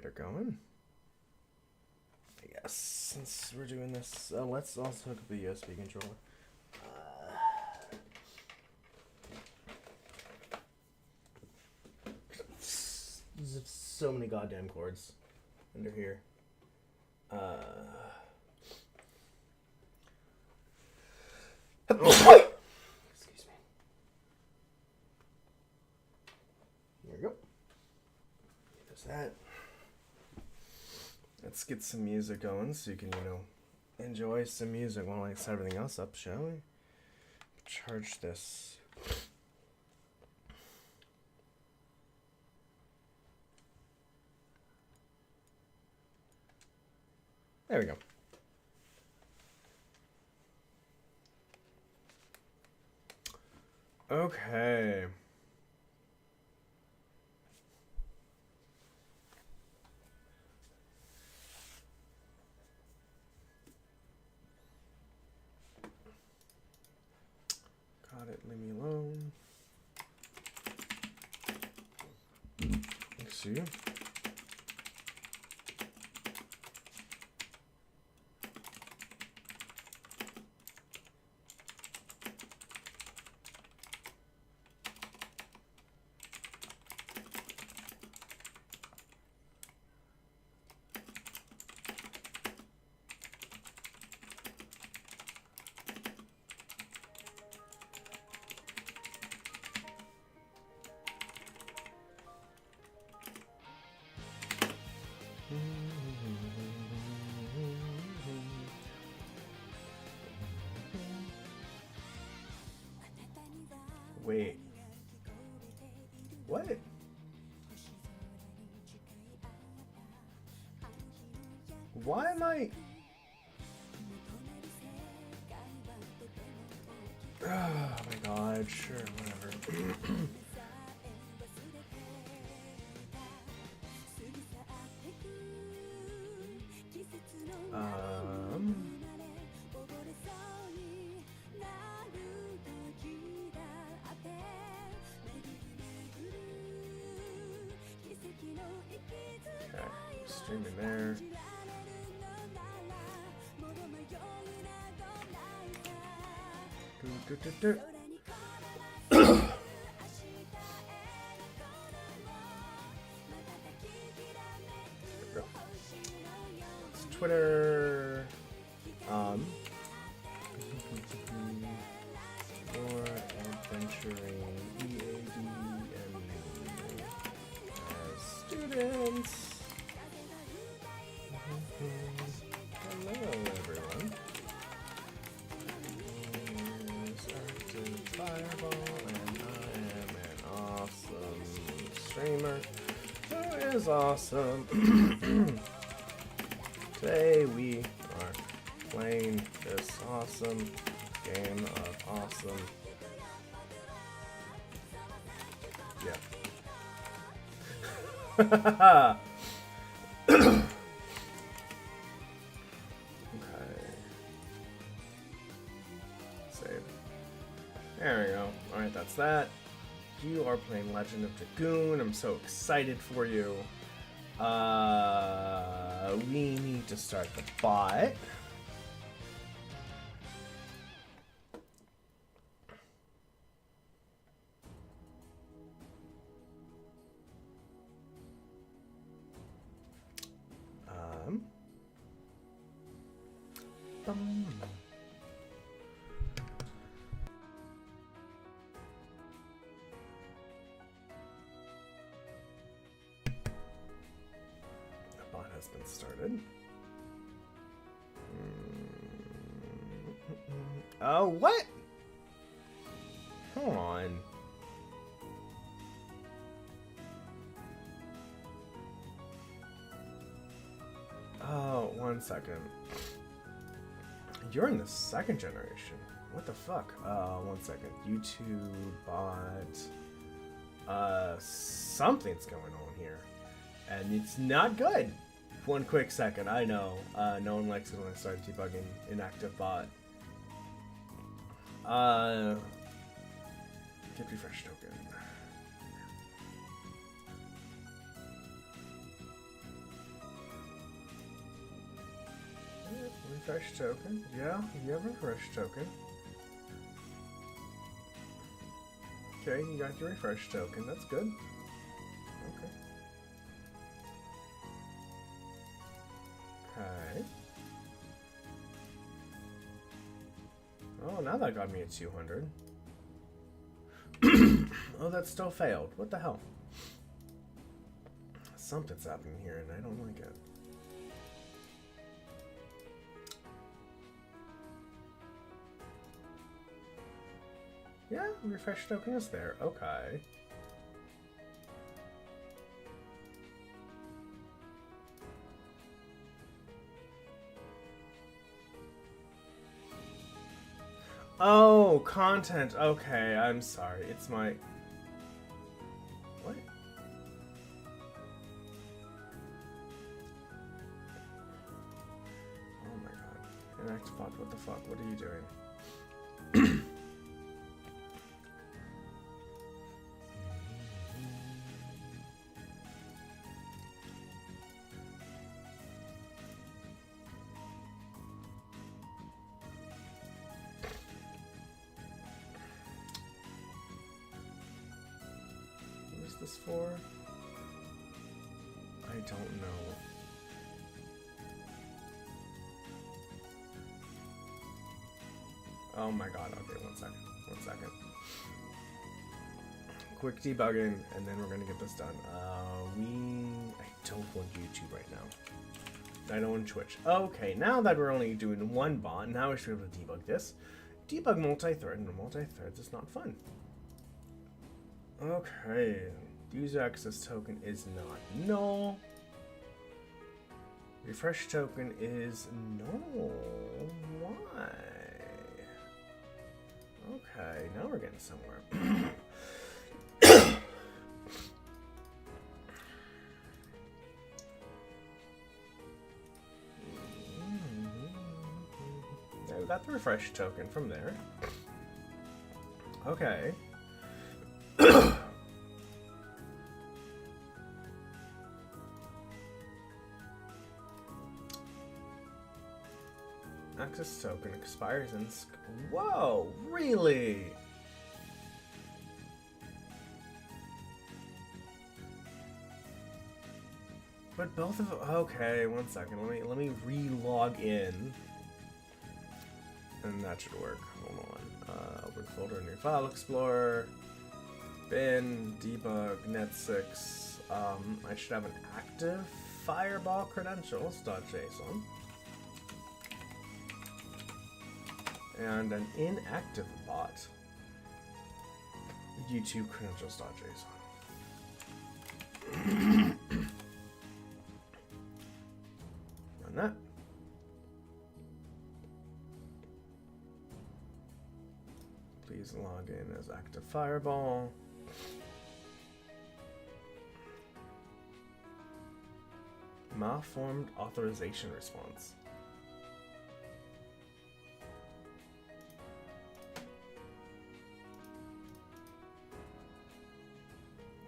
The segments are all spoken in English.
equator going. Yes, since we're doing this, let's also hook up the USB controller. There's so many goddamn cords under here. Excuse me. There we go. There's that. Let's get some music going so you can, enjoy some music while I set everything else up, shall we? Charge this. There we go. Okay. Got it, leave me alone. Let's see. Wait. What? Why am I... Oh my god, sure, whatever. Okay, stream in there. It's Twitter. More adventuring EAD and students. Hello, everyone. Here's Activefireball, and I am an awesome streamer who is awesome. Today we are playing this awesome game of awesome. Yeah. Okay. Save. There we go. Alright, that's that. You are playing Legend of Dragoon. I'm so excited for you. We need to start the bot. The bot has been started. Oh, what? Hold on. Oh, 1 second. You're in the second generation. What the fuck? 1 second. YouTube bot. Something's going on here. And it's not good. 1 quick second. I know. No one likes it when I start debugging inactive bot. Get refresh token. Refresh token. Yeah, you have a refresh token. Okay, you got your refresh token. That's good. Okay. Okay. Oh, now that got me a 200. Oh, that still failed. What the hell? Something's happening here and I don't like it. Yeah, refresh token is there. Okay. Oh, content. Okay, I'm sorry. It's my... What? Oh my god. Inactivebot, what the fuck? What are you doing? This for? I don't know. Oh my god, okay, one second. Quick debugging, and then we're gonna get this done. I don't want YouTube right now. I don't want Twitch. Okay, now that we're only doing one bot, now we should be able to debug this. Debug multi-thread, and multi-threads is not fun. Okay. User access token is not null. Refresh token is null. Why? Okay, now we're getting somewhere. Yeah, we got the refresh token from there. Okay. Access token expires in... Whoa, really? But both of them... Okay, one second. Let me re-log in. And that should work. Hold on. Open folder, new file explorer. Bin, debug, net6. I should have an Activefireball credentials.json. And an inactive bot. YouTube credentials.json. Run that. Please log in as Activefireball. Malformed authorization response.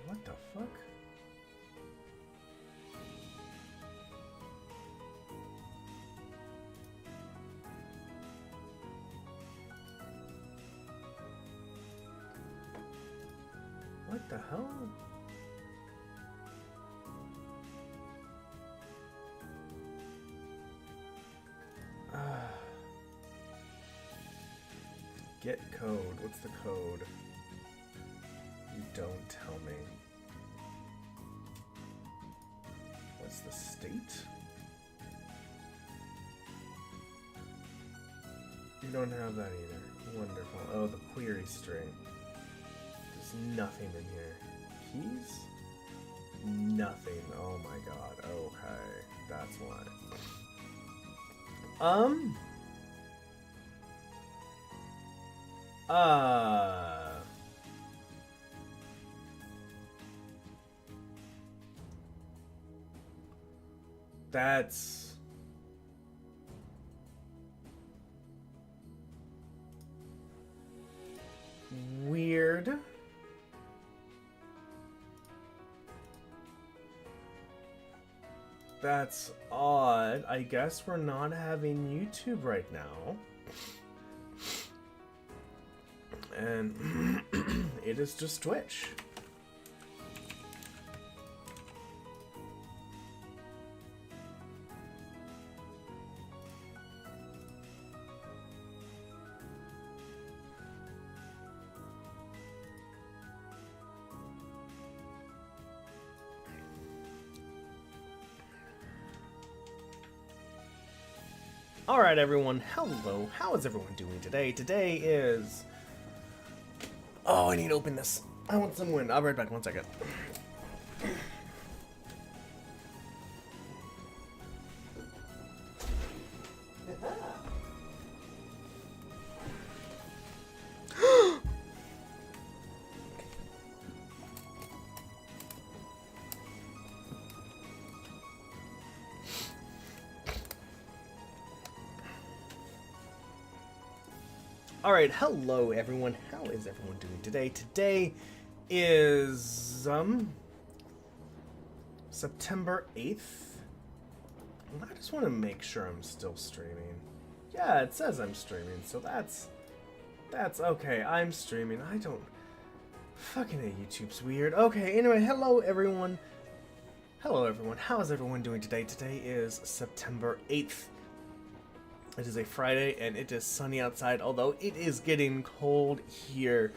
What the fuck? What the hell? Get code. What's the code? You don't tell me. What's the state? You don't have that either. Wonderful. Oh, the query string. There's nothing in here. Keys? Nothing. Oh my god. Okay. That's why. That's weird. That's odd. I guess we're not having YouTube right now. And it is just Twitch. Alright everyone, hello, how is everyone doing today? Today is... Oh, I need to open this. I want some wind. I'll be right back, 1 second. Alright, hello everyone. How is everyone doing today? Today is September 8th. I just want to make sure I'm still streaming. Yeah, it says I'm streaming, so that's okay. I'm streaming. I don't fucking hate YouTube's weird. Okay, anyway, hello everyone. Hello everyone. How is everyone doing today? Today is September 8th. It is a Friday, and it is sunny outside, although it is getting cold here.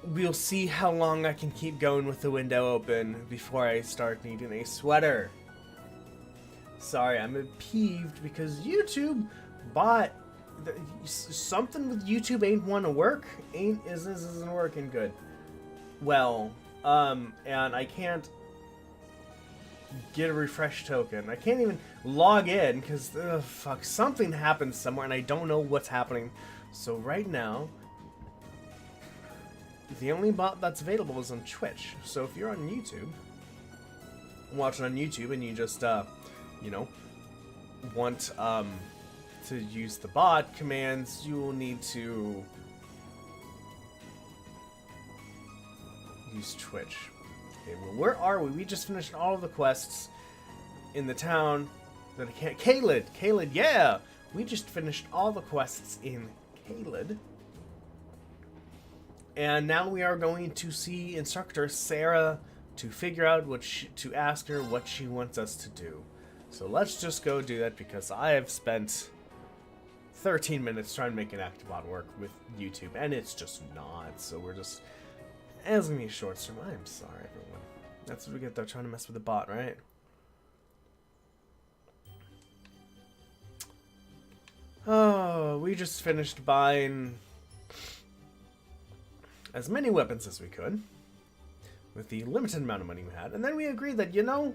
We'll see how long I can keep going with the window open before I start needing a sweater. Sorry, I'm peeved because YouTube bought... something with YouTube ain't want to work. Isn't working good. Well, and I can't get a refresh token. I can't even log in because fuck, something happened somewhere and I don't know what's happening. So right now, the only bot that's available is on Twitch. So if you're on YouTube, watching on YouTube, and you just you know, want to use the bot commands, you will need to use Twitch. Okay, well, where are we? We just finished all of the quests in the town. That I can't. Caelid, yeah! We just finished all the quests in Caelid. And now we are going to see Instructor Sarah to figure out to ask her what she wants us to do. So let's just go do that because I have spent 13 minutes trying to make an Actibot work with YouTube, and it's just not. So we're just... It's gonna be a short stream. I'm sorry, everyone. That's what we get though, trying to mess with the bot, right? Oh, we just finished buying as many weapons as we could with the limited amount of money we had, and then we agreed that, you know,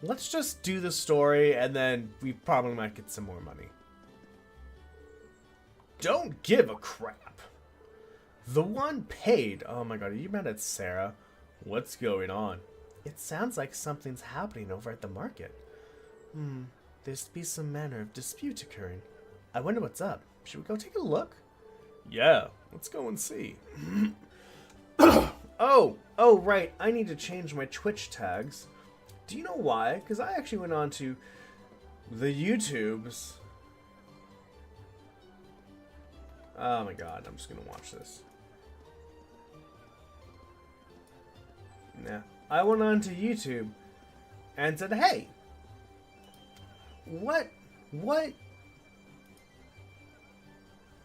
let's just do the story, and then we probably might get some more money. Don't give a crap. The one paid. Oh my god, are you mad at Sarah? What's going on? It sounds like something's happening over at the market. There's to be some manner of dispute occurring. I wonder what's up. Should we go take a look? Yeah, let's go and see. Oh, right. I need to change my Twitch tags. Do you know why? Because I actually went on to the YouTubes. Oh my god, I'm just going to watch this. Nah. I went on to YouTube and said, hey, what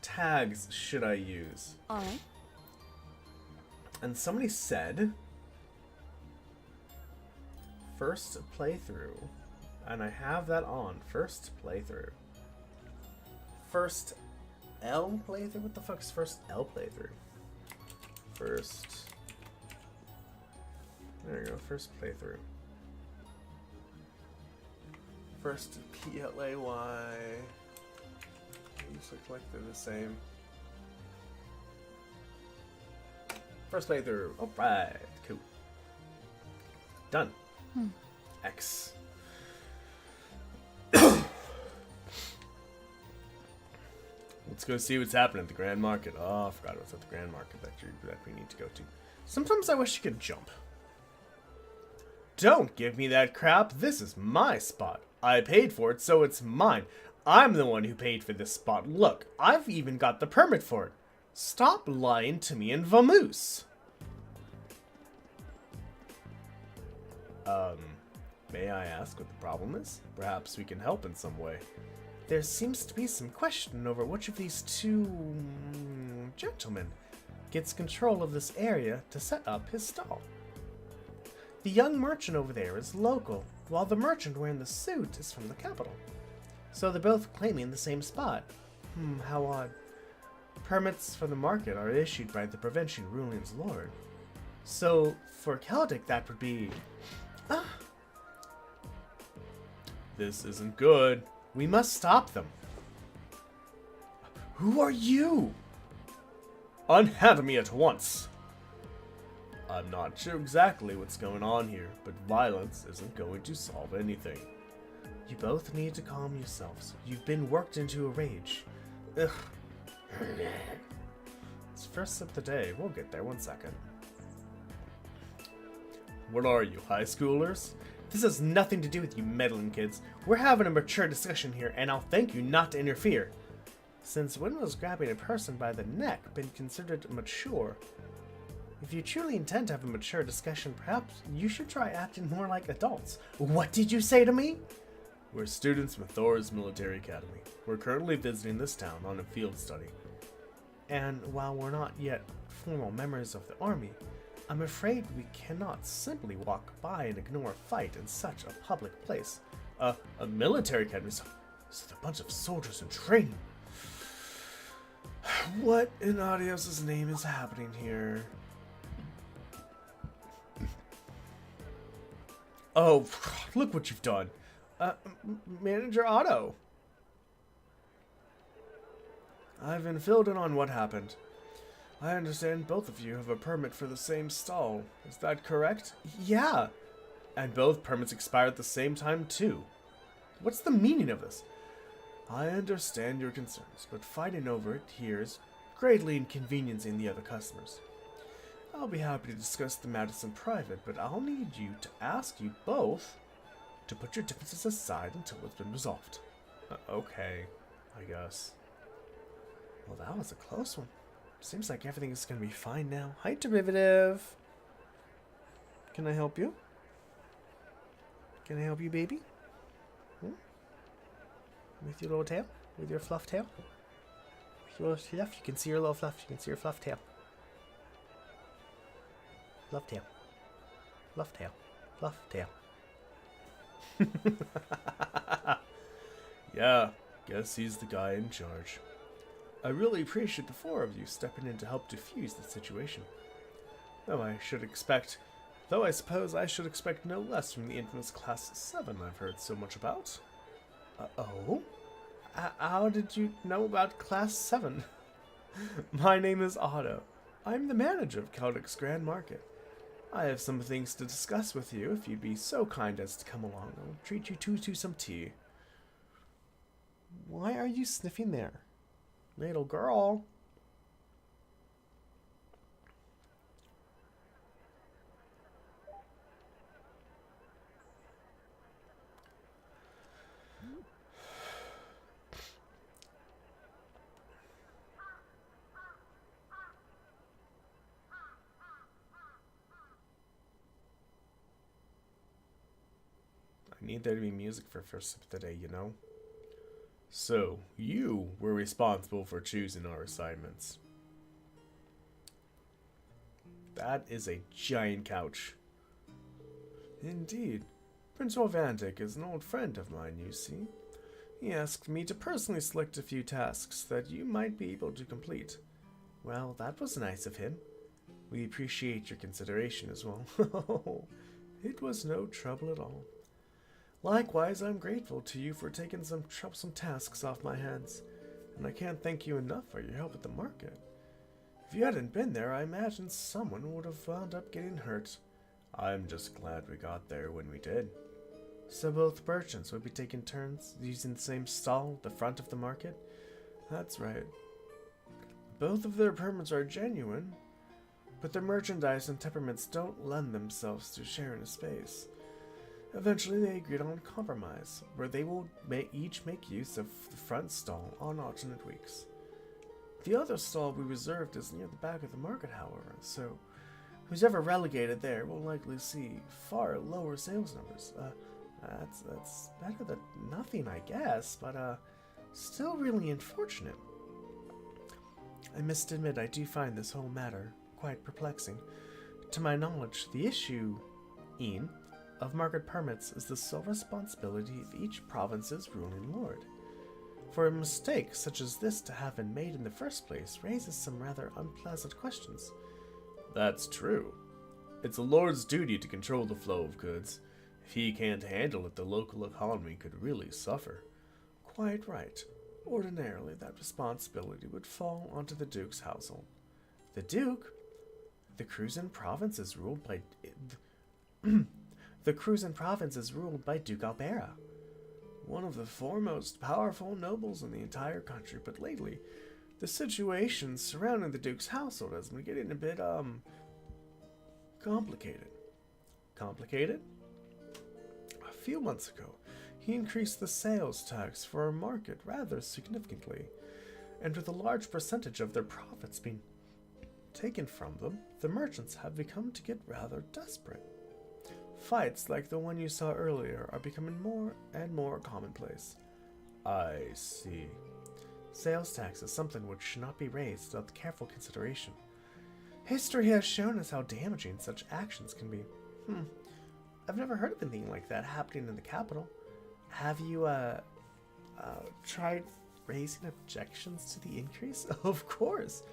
tags should I use? Alright. And somebody said first playthrough. And I have that on. First playthrough. First L playthrough? What the fuck is first L playthrough? First... There you go, first playthrough. First P-L-A-Y. These look like they're the same. First playthrough. Alright, cool. Done. X. Let's go see what's happening at the Grand Market. Oh, I forgot what's at the Grand Market that we need to go to. Sometimes I wish you could jump. Don't give me that crap. This is my spot. I paid for it, so it's mine. I'm the one who paid for this spot. Look, I've even got the permit for it. Stop lying to me and vamoose. May I ask what the problem is? Perhaps we can help in some way. There seems to be some question over which of these two gentlemen gets control of this area to set up his stall. The young merchant over there is local, while the merchant wearing the suit is from the capital. So they're both claiming the same spot. How odd. Permits for the market are issued by the provincial ruling's lord. So for Celtic that would be... This isn't good. We must stop them. Who are you? Unhand me at once. I'm not sure exactly what's going on here, but violence isn't going to solve anything. You both need to calm yourselves. You've been worked into a rage. Ugh. It's first of the day. We'll get there. 1 second. What are you, high schoolers? This has nothing to do with you meddling kids. We're having a mature discussion here, and I'll thank you not to interfere. Since when was grabbing a person by the neck been considered mature? If you truly intend to have a mature discussion, perhaps you should try acting more like adults. What did you say to me? We're students from Thor's Military Academy. We're currently visiting this town on a field study. And while we're not yet formal members of the army, I'm afraid we cannot simply walk by and ignore a fight in such a public place. A military academy, so they're a bunch of soldiers in training. What in Adios' name is happening here? Oh, look what you've done. Manager Otto. I've been filled in on what happened. I understand both of you have a permit for the same stall. Is that correct? Yeah. And both permits expire at the same time, too. What's the meaning of this? I understand your concerns, but fighting over it here is greatly inconveniencing the other customers. I'll be happy to discuss the matters in private, but I'll need you to ask you both to put your differences aside until it's been resolved. Okay, I guess. Well, that was a close one. Seems like everything is going to be fine now. Hi, Derivative. Can I help you? Can I help you, baby? With your little tail? With your fluff tail? With your little fluff? You can see your little fluff. You can see your fluff tail. Fluff tail. Fluff tail. Fluff tail. Yeah, guess he's the guy in charge. I really appreciate the four of you stepping in to help defuse the situation. Though I suppose I should expect no less from the infamous Class 7 I've heard so much about. Oh? How did you know about Class 7? My name is Otto. I'm the manager of Celtic's Grand Market. I have some things to discuss with you. If you'd be so kind as to come along, I'll treat you to some tea. Why are you sniffing there? Little girl. I need there to be music for first of the day, you know? So, you were responsible for choosing our assignments. That is a giant couch. Indeed. Prince Orvantic is an old friend of mine, you see. He asked me to personally select a few tasks that you might be able to complete. Well, that was nice of him. We appreciate your consideration as well. It was no trouble at all. Likewise, I'm grateful to you for taking some troublesome tasks off my hands, and I can't thank you enough for your help at the market. If you hadn't been there, I imagine someone would have wound up getting hurt. I'm just glad we got there when we did. So both merchants would be taking turns using the same stall at the front of the market? That's right. Both of their permits are genuine, but their merchandise and temperaments don't lend themselves to sharing a space. Eventually, they agreed on a compromise, where they will each make use of the front stall on alternate weeks. The other stall we reserved is near the back of the market, however, so who's ever relegated there will likely see far lower sales numbers. That's better than nothing, I guess, but still really unfortunate. I must admit I do find this whole matter quite perplexing. To my knowledge, the issue, Ian, of market permits is the sole responsibility of each province's ruling lord. For a mistake such as this to have been made in the first place raises some rather unpleasant questions. That's true. It's a lord's duty to control the flow of goods. If he can't handle it, the local economy could really suffer. Quite right. Ordinarily, that responsibility would fall onto the Duke's household. The Duke? The Cruzan province is ruled by... The Cruzan province is ruled by Duke Albera, one of the foremost powerful nobles in the entire country, but lately, the situation surrounding the Duke's household has been getting a bit, complicated. Complicated? A few months ago, he increased the sales tax for our market rather significantly, and with a large percentage of their profits being taken from them, the merchants have begun to get rather desperate. Fights like the one you saw earlier are becoming more and more commonplace. I see. Sales tax is something which should not be raised without careful consideration. History has shown us how damaging such actions can be. I've never heard of anything like that happening in the capital. Have you, tried raising objections to the increase? Of course.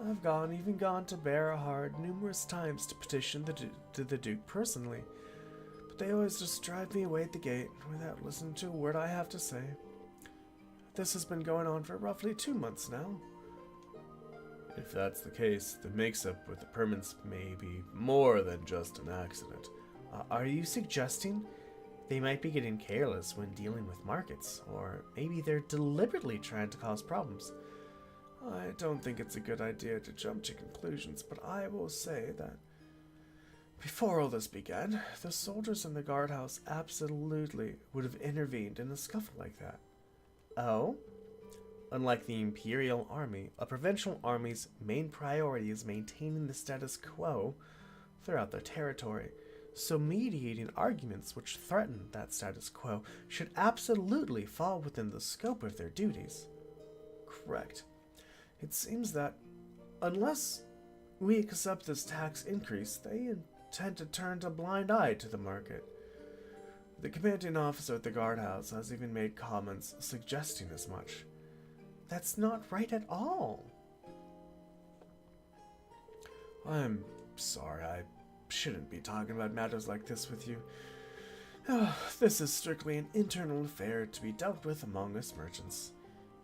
I've even gone to Berahard numerous times to petition to the Duke personally, but they always just drive me away at the gate without listening to a word I have to say. This has been going on for roughly 2 months now. If that's the case, the mix-up with the permits may be more than just an accident. Are you suggesting they might be getting careless when dealing with markets, or maybe they're deliberately trying to cause problems? I don't think it's a good idea to jump to conclusions, but I will say that before all this began, the soldiers in the guardhouse absolutely would have intervened in a scuffle like that. Oh? Unlike the Imperial Army, a provincial army's main priority is maintaining the status quo throughout their territory, so mediating arguments which threaten that status quo should absolutely fall within the scope of their duties. Correct. It seems that, unless we accept this tax increase, they intend to turn a blind eye to the market. The commanding officer at the guardhouse has even made comments suggesting as much. That's not right at all. I'm sorry, I shouldn't be talking about matters like this with you. This is strictly an internal affair to be dealt with among us merchants.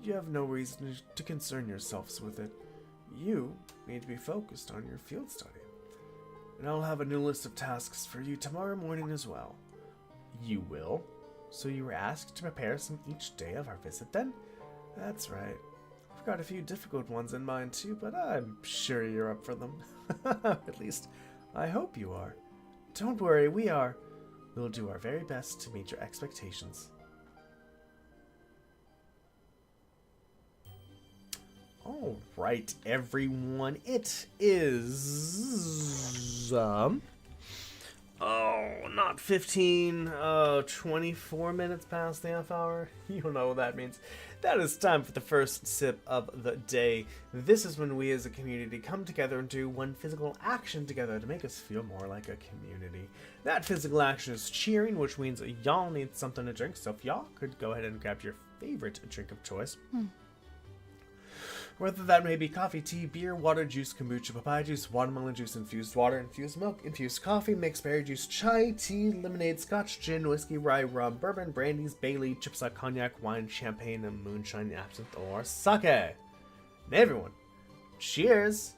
You have no reason to concern yourselves with it. You need to be focused on your field study. And I'll have a new list of tasks for you tomorrow morning as well. You will? So you were asked to prepare some each day of our visit then? That's right. I've got a few difficult ones in mind too, but I'm sure you're up for them. At least, I hope you are. Don't worry, we are. We'll do our very best to meet your expectations. All right, everyone, it is, not 15, 24 minutes past the half hour. You know what that means. That is time for the first sip of the day. This is when we as a community come together and do one physical action together to make us feel more like a community. That physical action is cheering, which means y'all need something to drink, so if y'all could go ahead and grab your favorite drink of choice. Whether that may be coffee, tea, beer, water, juice, kombucha, papaya juice, watermelon juice, infused water, infused milk, infused coffee, mixed berry juice, chai, tea, lemonade, scotch, gin, whiskey, rye, rum, bourbon, brandies, Bailey, chipsa, cognac, wine, champagne, and moonshine, absinthe, or sake. And everyone, cheers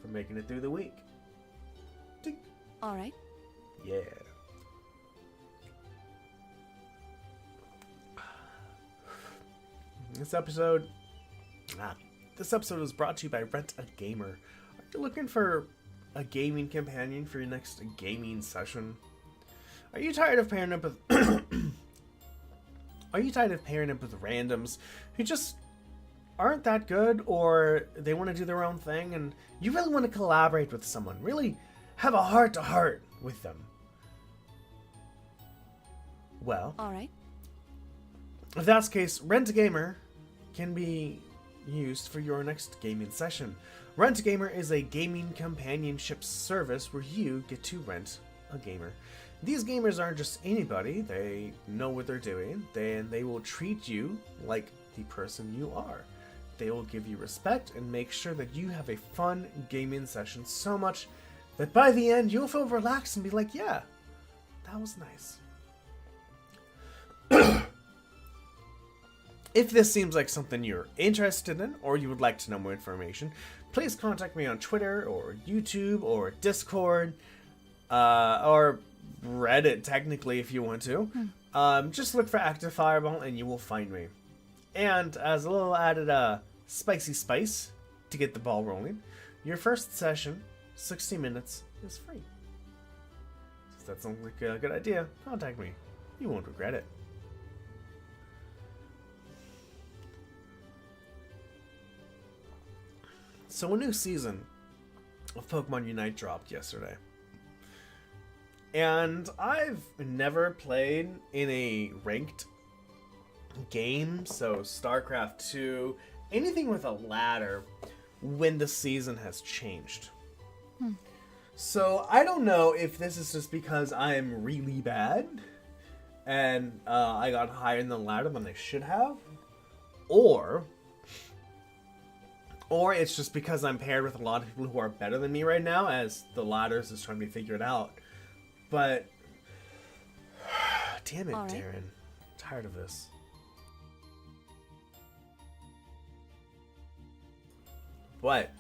for making it through the week. Tink. All right. Yeah. This episode is brought to you by Rent a Gamer. Are you looking for a gaming companion for your next gaming session? Are you tired of pairing up with Are you tired of pairing up with randoms who just aren't that good, or they want to do their own thing, and you really want to collaborate with someone, really have a heart-to-heart with them? Well, Alright. if that's the case, Rent-A-Gamer can be used for your next gaming session. Rent-A-Gamer is a gaming companionship service where you get to rent a gamer. These gamers aren't just anybody, they know what they're doing, and they will treat you like the person you are. They will give you respect and make sure that you have a fun gaming session so much that by the end you'll feel relaxed and be like, yeah, that was nice. If this seems like something you're interested in, or you would like to know more information, please contact me on Twitter, or YouTube, or Discord, or Reddit, technically, if you want to. Just look for Activefireball and you will find me. And as a little added spicy spice to get the ball rolling, your first session, 60 minutes, is free. If that sounds like a good idea, contact me. You won't regret it. So a new season of Pokemon Unite dropped yesterday. And I've never played in a ranked game, so StarCraft 2, anything with a ladder, when the season has changed. So I don't know if this is just because I'm really bad and I got higher in the ladder than I should have, or it's just because I'm paired with a lot of people who are better than me right now, as the ladders is trying to be figured out. But damn it, Darren. I'm tired of this. But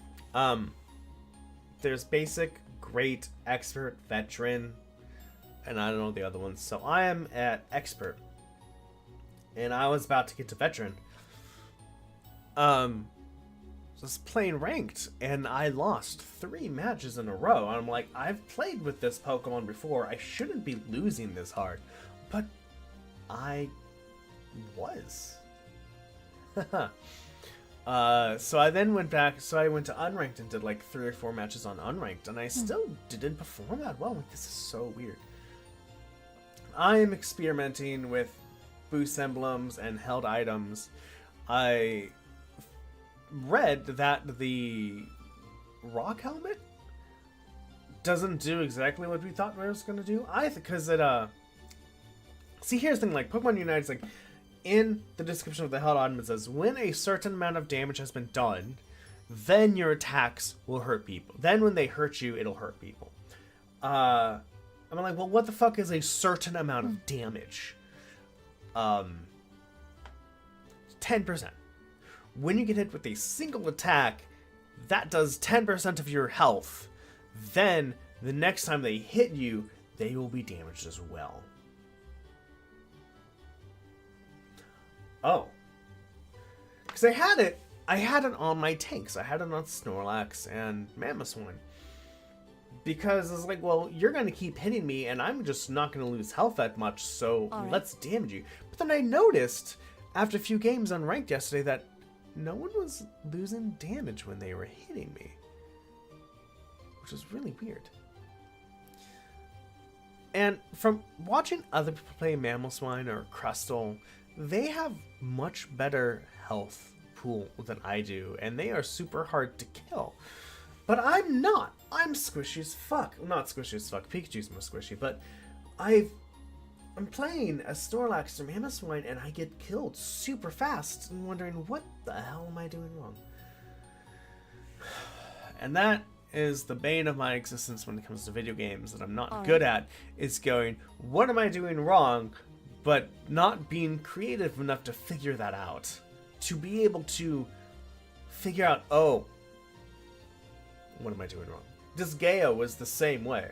there's basic, great, expert, veteran, and I don't know the other ones. So I am at expert, and I was about to get to veteran. Just playing ranked, and I lost 3 matches in a row. I'm like, I've played with this Pokemon before. I shouldn't be losing this hard, but I was. So I then went back. So I went to unranked and did like 3 or 4 matches on unranked, and I still didn't perform that well. Like, this is so weird. I am experimenting with boost emblems and held items. I read that the rock helmet doesn't do exactly what we thought it was going to do. Because it see, here's the thing, like Pokemon Unite is like, in the description of the held item it says, when a certain amount of damage has been done, then your attacks will hurt people. Then when they hurt you, it'll hurt people. I'm like, well, what the fuck is a certain amount of damage? 10%. When you get hit with a single attack, that does 10% of your health. Then, the next time they hit you, they will be damaged as well. Oh. Because I had it on my tanks. I had it on Snorlax and Mamoswine. Because it's like, well, you're going to keep hitting me, and I'm just not going to lose health that much, so let's damage you. But then I noticed, after a few games on ranked yesterday, that no one was losing damage when they were hitting me, which is really weird. And from watching other people play Mamoswine or Crustle, they have much better health pool than I do, and they are super hard to kill. But I'm not. I'm squishy as fuck. Well, not squishy as fuck. Pikachu's more squishy, but I'm playing a Snorlax or Mamoswine, and I get killed super fast, and wondering, what the hell am I doing wrong? And that is the bane of my existence when it comes to video games that I'm not good at, is going, what am I doing wrong, but not being creative enough to figure that out. To be able to figure out, oh, what am I doing wrong? Disgaea was the same way.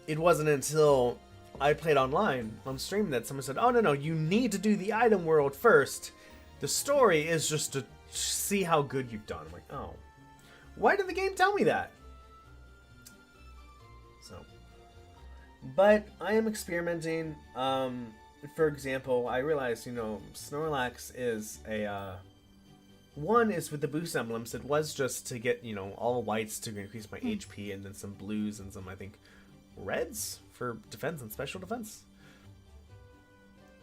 It wasn't until I played online on stream that someone said, oh, no, you need to do the item world first. The story is just to see how good you've done. I'm like, oh. Why did the game tell me that? But I am experimenting. For example, I realized, Snorlax is a, one is with the boost emblems. It was just to get, all whites to increase my HP, and then some blues and some, I think, reds for defense and special defense.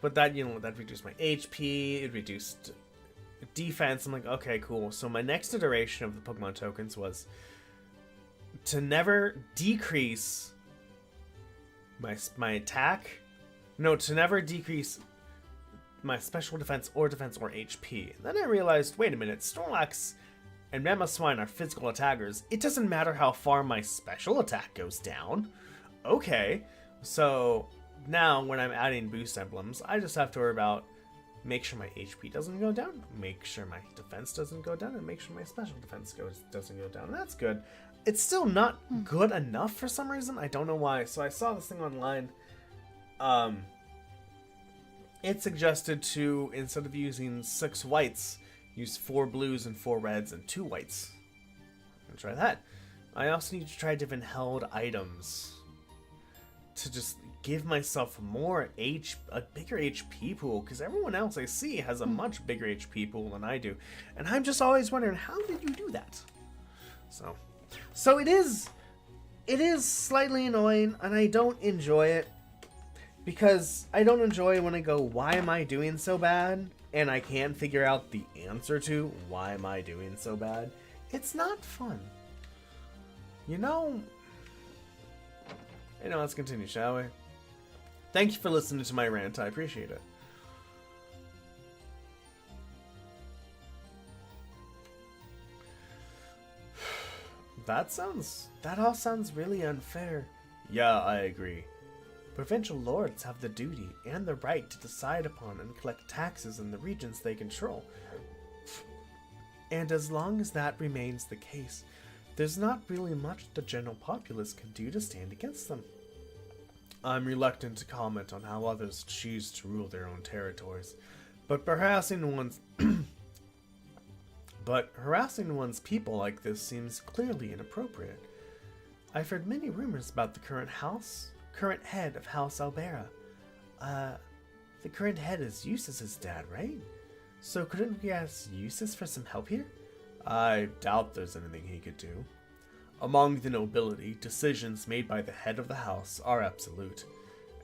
But that, that reduced my HP, it reduced defense. I'm like, okay, cool. So my next iteration of the Pokemon tokens was to never decrease my attack. No, to never decrease my special defense or HP. And then I realized, wait a minute, Snorlax and Mamoswine are physical attackers. It doesn't matter how far my special attack goes down. Okay, so now when I'm adding boost emblems, I just have to worry about make sure my HP doesn't go down, make sure my defense doesn't go down, and make sure my special defense doesn't go down. That's good. It's still not good enough for some reason. I don't know why. So I saw this thing online. It suggested to, instead of using 6 whites, use 4 blues and 4 reds and 2 whites. I'm gonna try that. I also need to try different held items to just give myself a bigger HP pool, because everyone else I see has a much bigger HP pool than I do, and I'm just always wondering, how did you do that? So it is slightly annoying, and I don't enjoy it, because I don't enjoy when I go, why am I doing so bad, and I can't figure out the answer to why am I doing so bad. It's not fun. Let's continue, shall we? Thank you for listening to my rant. I appreciate it. That all sounds really unfair. Yeah, I agree. Provincial lords have the duty and the right to decide upon and collect taxes in the regions they control. And as long as that remains the case, there's not really much the general populace can do to stand against them. I'm reluctant to comment on how others choose to rule their own territories, but harassing one's people like this seems clearly inappropriate. I've heard many rumors about the current head of House Albera. The current head is Eustace's dad, right? So couldn't we ask Eustace for some help here? I doubt there's anything he could do. Among the nobility, decisions made by the head of the house are absolute,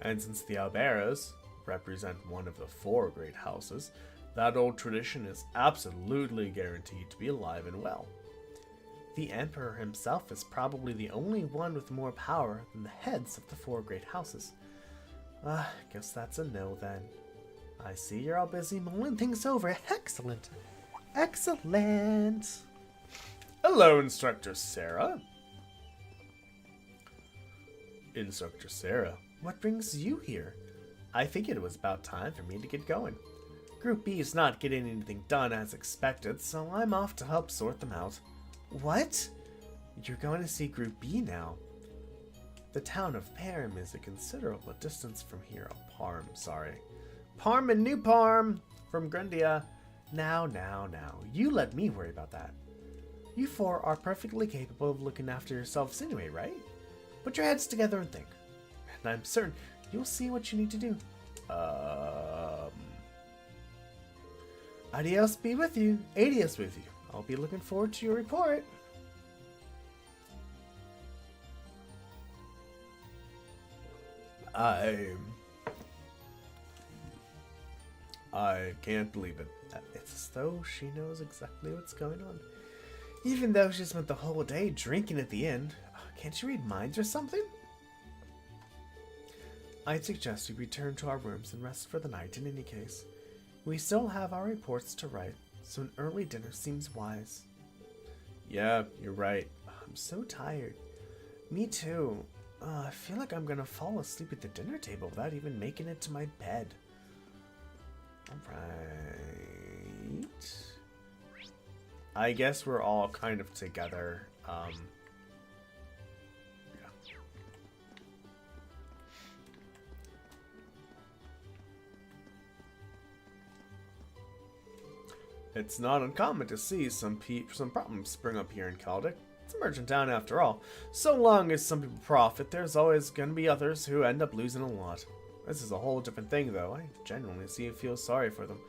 and since the Alberas represent one of the 4 great houses, that old tradition is absolutely guaranteed to be alive and well. The Emperor himself is probably the only one with more power than the heads of the 4 great houses. Guess that's a no then. I see you're all busy mulling things over. Excellent. Excellent. Hello, Instructor Sarah. Instructor Sarah, what brings you here? I figured it was about time for me to get going. Group B is not getting anything done as expected, so I'm off to help sort them out. What? You're going to see Group B now? The town of Parm is a considerable distance from here. Oh, Parm, sorry. Parm and New Parm from Grendia. Now. You let me worry about that. You 4 are perfectly capable of looking after yourselves anyway, right? Put your heads together and think. And I'm certain you'll see what you need to do. Adios be with you. Adios with you. I'll be looking forward to your report. I can't believe it. It's as though she knows exactly what's going on. Even though she spent the whole day drinking at the end. Can't you read minds or something? I'd suggest we return to our rooms and rest for the night in any case. We still have our reports to write, so an early dinner seems wise. Yeah, you're right. I'm so tired. Me too. I feel like I'm gonna fall asleep at the dinner table without even making it to my bed. Alright. I guess we're all kind of together. Yeah. It's not uncommon to see some problems spring up here in Caldic. It's a merchant town after all. So long as some people profit, there's always going to be others who end up losing a lot. This is a whole different thing, though. I genuinely feel sorry for them.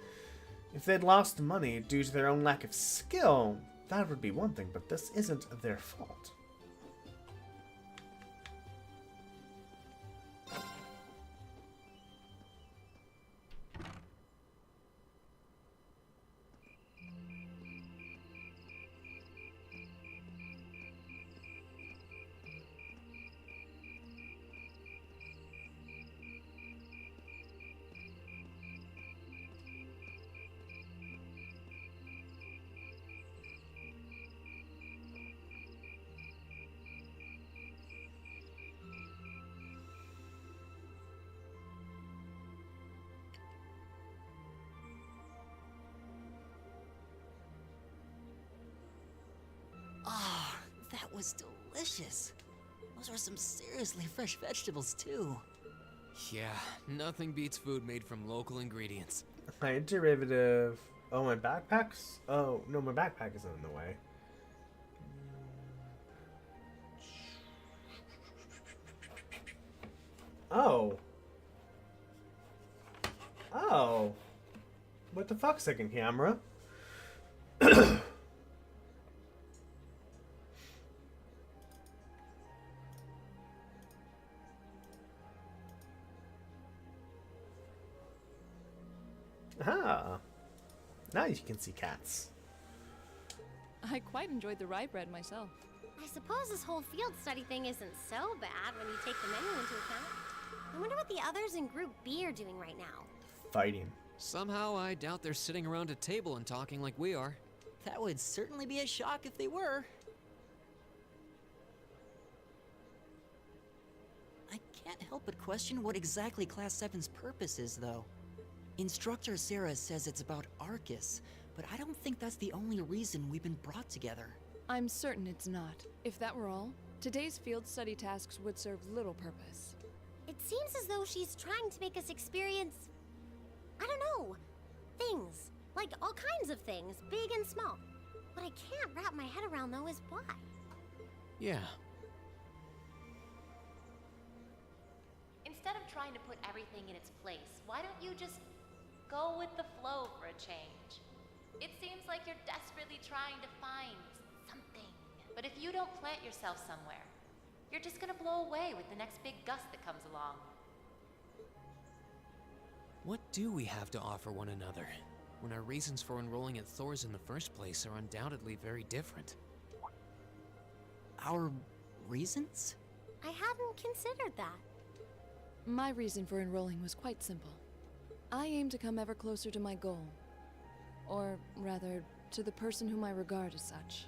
If they'd lost money due to their own lack of skill, that would be one thing, but this isn't their fault. Ah, that was delicious. Those are some seriously fresh vegetables, too. Yeah, nothing beats food made from local ingredients. My derivative. Oh, my backpacks? Oh, no, my backpack isn't in the way. Oh. Oh. What the fuck, second camera? Ah. Now you can see cats. I quite enjoyed the rye bread myself. I suppose this whole field study thing isn't so bad when you take the menu into account. I wonder what the others in Group B are doing right now. Fighting. Somehow, I doubt they're sitting around a table and talking like we are. That would certainly be a shock if they were. I can't help but question what exactly Class 7's purpose is, though. Instructor Sarah says it's about Arcus, but I don't think that's the only reason we've been brought together. I'm certain it's not. If that were all, today's field study tasks would serve little purpose. It seems as though she's trying to make us experience, I don't know, things. Like all kinds of things, big and small. What I can't wrap my head around, though, is why. Yeah. Instead of trying to put everything in its place, why don't you just go with the flow for a change? It seems like you're desperately trying to find something. But if you don't plant yourself somewhere, you're just gonna blow away with the next big gust that comes along. What do we have to offer one another, when our reasons for enrolling at Thor's in the first place are undoubtedly very different? Our reasons? I hadn't considered that. My reason for enrolling was quite simple. I aim to come ever closer to my goal. Or rather, to the person whom I regard as such.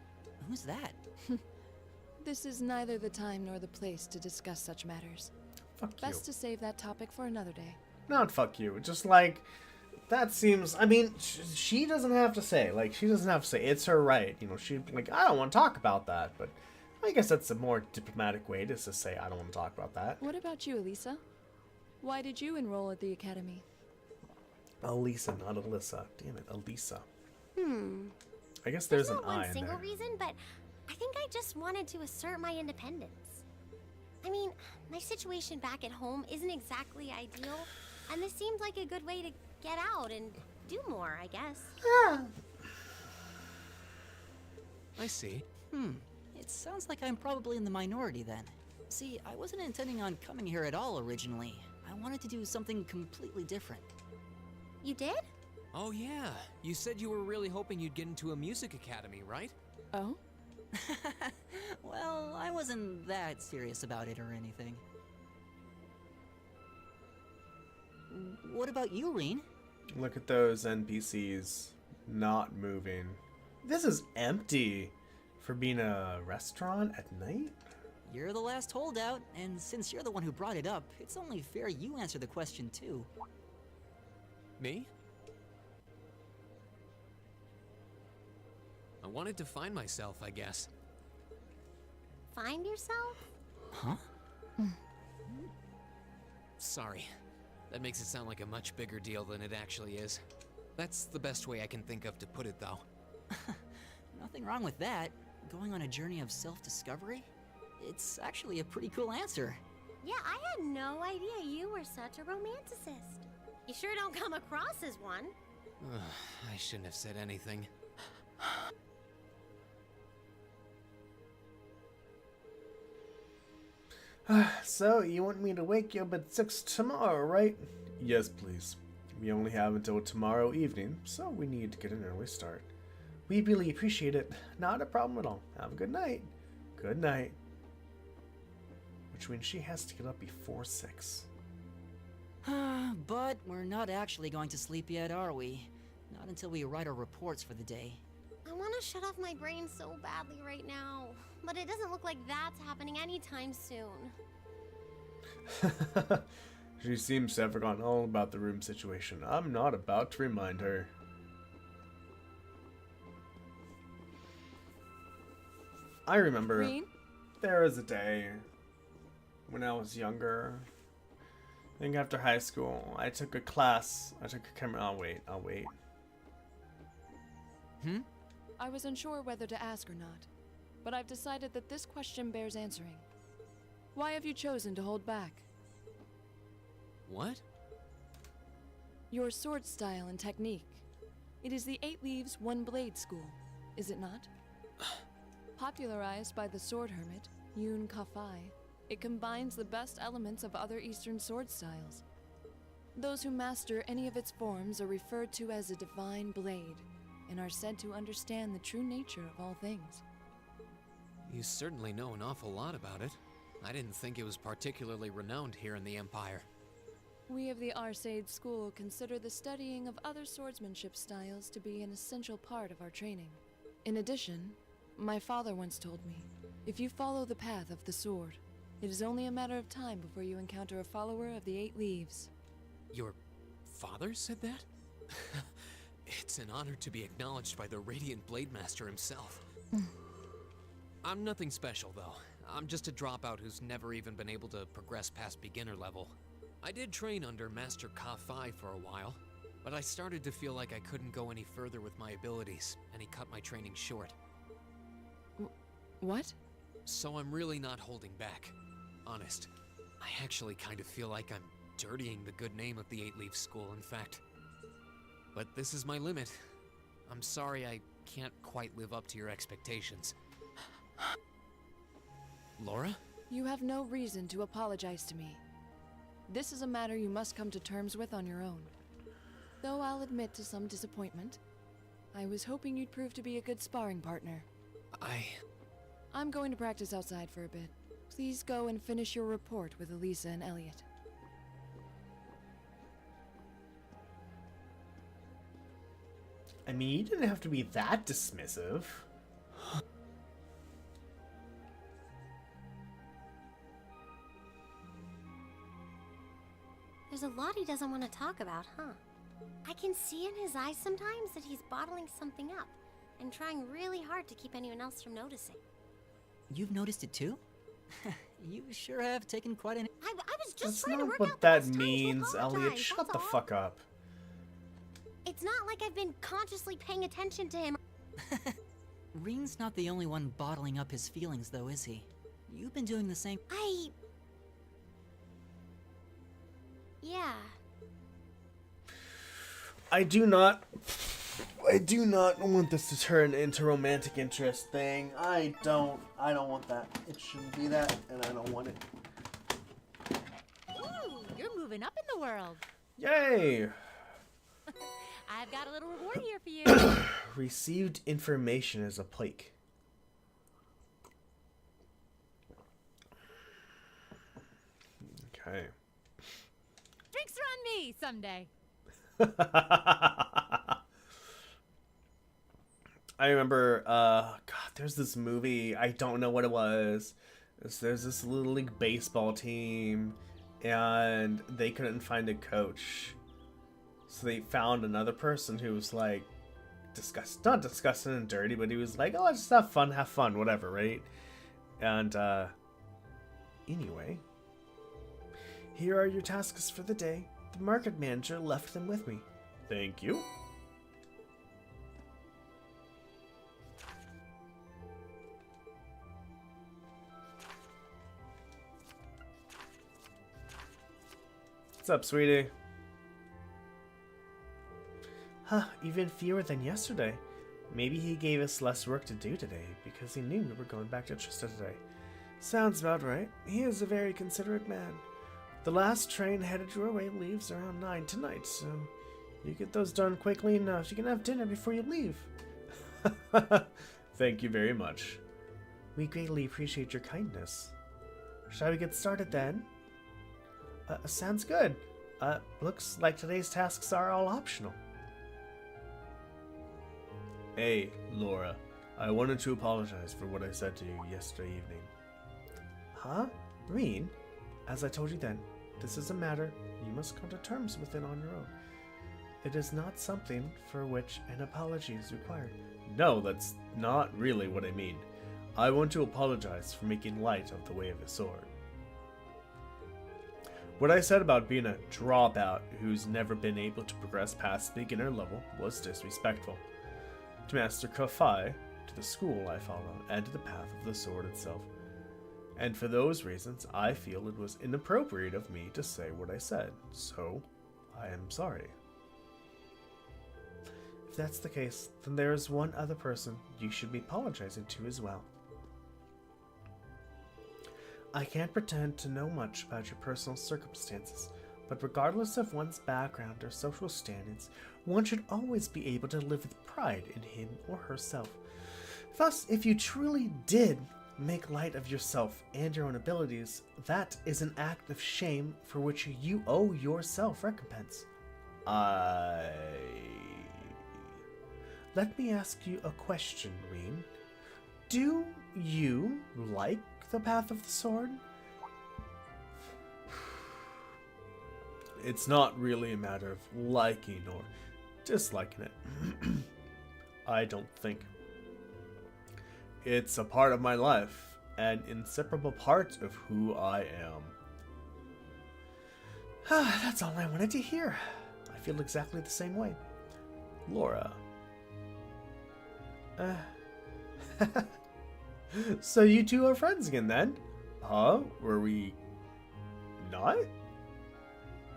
Who's that? This is neither the time nor the place to discuss such matters. Fuck you. Best to save that topic for another day. Not fuck you. Just like, that seems, I mean, she doesn't have to say. Like, she doesn't have to say. It's her right. You know, she, like, I don't want to talk about that. But I guess that's a more diplomatic way to just say, I don't want to talk about that. What about you, Elisa? Why did you enroll at the academy? Elisa, not Alyssa. Damn it, Elisa. I guess There's there's not an I one in single there. reason, but I think I just wanted to assert my independence. I mean, my situation back at home isn't exactly ideal, and this seemed like a good way to get out and do more, I guess. I see. It sounds like I'm probably in the minority then. See, I wasn't intending on coming here at all originally. I wanted to do something completely different. You did? Oh yeah, you said you were really hoping you'd get into a music academy, right? Oh? Well, I wasn't that serious about it or anything. What about you, Reen? Look at those NPCs not moving. This is empty for being a restaurant at night? You're the last holdout, and since you're the one who brought it up, it's only fair you answer the question too. Me? I wanted to find myself, I guess. Find yourself? Huh? Sorry. That makes it sound like a much bigger deal than it actually is. That's the best way I can think of to put it, though. Nothing wrong with that. going on a journey of self-discovery? It's actually a pretty cool answer. Yeah, I had no idea you were such a romanticist. You sure don't come across as one. I shouldn't have said anything. So, you want me to wake you up at 6 tomorrow, right? Yes, please. We only have until tomorrow evening, so we need to get an early start. We really appreciate it. Not a problem at all. Have a good night. Good night. Which means she has to get up before 6. But we're not actually going to sleep yet, are we? Not until we write our reports for the day. I want to shut off my brain so badly right now, but it doesn't look like that's happening anytime soon. She seems to have forgotten all about the room situation. I'm not about to remind her. I remember Green? there was a day when I was younger. I think after high school, I took a class. I took a camera. I'll wait. I was unsure whether to ask or not, but I've decided that this question bears answering. Why have you chosen to hold back? What? Your sword style and technique. It is the 8 Leaves, 1 Blade school, is it not? Popularized by the sword hermit, Yun Ka-Fai, it combines the best elements of other Eastern sword styles. Those who master any of its forms are referred to as a divine blade, and are said to understand the true nature of all things. You certainly know an awful lot about it. I didn't think it was particularly renowned here in the Empire. We of the Arcade School consider the studying of other swordsmanship styles to be an essential part of our training. In addition, my father once told me, if you follow the path of the sword, it is only a matter of time before you encounter a follower of the 8 Leaves. Your father said that? It's an honor to be acknowledged by the Radiant Blade Master himself. I'm nothing special, though. I'm just a dropout who's never even been able to progress past beginner level. I did train under Master Ka-Fai for a while, but I started to feel like I couldn't go any further with my abilities, and he cut my training short. What? So I'm really not holding back. Honest, I actually kind of feel like I'm dirtying the good name of the 8 Leaf School, in fact. But this is my limit. I'm sorry I can't quite live up to your expectations. Laura? You have no reason to apologize to me. This is a matter you must come to terms with on your own. Though I'll admit to some disappointment, I was hoping you'd prove to be a good sparring partner. I'm going to practice outside for a bit. Please go and finish your report with Elisa and Elliot. I mean, you didn't have to be that dismissive. There's a lot he doesn't want to talk about, huh? I can see in his eyes sometimes that he's bottling something up and trying really hard to keep anyone else from noticing. You've noticed it too? You sure have taken quite an... I was just That's trying to not work what out the that best time to means, Elliot. apologize, Shut that's the all. fuck up. It's not like I've been consciously paying attention to him. Reen's not the only one bottling up his feelings, though, is he? You've been doing the same... Yeah. I do not want this to turn into romantic interest thing. I don't want that. It shouldn't be that, and I don't want it. Ooh, you're moving up in the world. Yay! I've got a little reward here for you. Received information as a plaque. Okay. Drinks are on me someday. I remember, God, there's this movie, I don't know what it was. There's this Little League baseball team, and they couldn't find a coach. So they found another person who was like, not disgusting and dirty, but he was like, oh, let's just have fun, whatever, right? And, anyway, here are your tasks for the day. The market manager left them with me. Thank you. What's up, sweetie? Huh, even fewer than yesterday. Maybe he gave us less work to do today because he knew we were going back to Trista today. Sounds about right. He is a very considerate man. The last train headed your way leaves around 9 tonight, so you get those done quickly enough. You can have dinner before you leave. Thank you very much. We greatly appreciate your kindness. Shall we get started then? Sounds good. Looks like today's tasks are all optional. Hey, Laura. I wanted to apologize for what I said to you yesterday evening. Huh? Reen? As I told you then, this is a matter you must come to terms with it on your own. It is not something for which an apology is required. No, that's not really what I mean. I want to apologize for making light of the way of the sword. What I said about being a dropout who's never been able to progress past beginner level was disrespectful. To Master Kafai, to the school I follow, and to the path of the sword itself. And for those reasons, I feel it was inappropriate of me to say what I said, so I am sorry. If that's the case, then there is one other person you should be apologizing to as well. I can't pretend to know much about your personal circumstances, but regardless of one's background or social standings, one should always be able to live with pride in him or herself. Thus, if you truly did make light of yourself and your own abilities, that is an act of shame for which you owe yourself recompense. Let me ask you a question, Reen. Do you like the path of the sword? It's not really a matter of liking or disliking it. I don't think. It's a part of my life, an inseparable part of who I am. That's all I wanted to hear. I feel exactly the same way. Laura. So you two are friends again then? Huh? Were we not?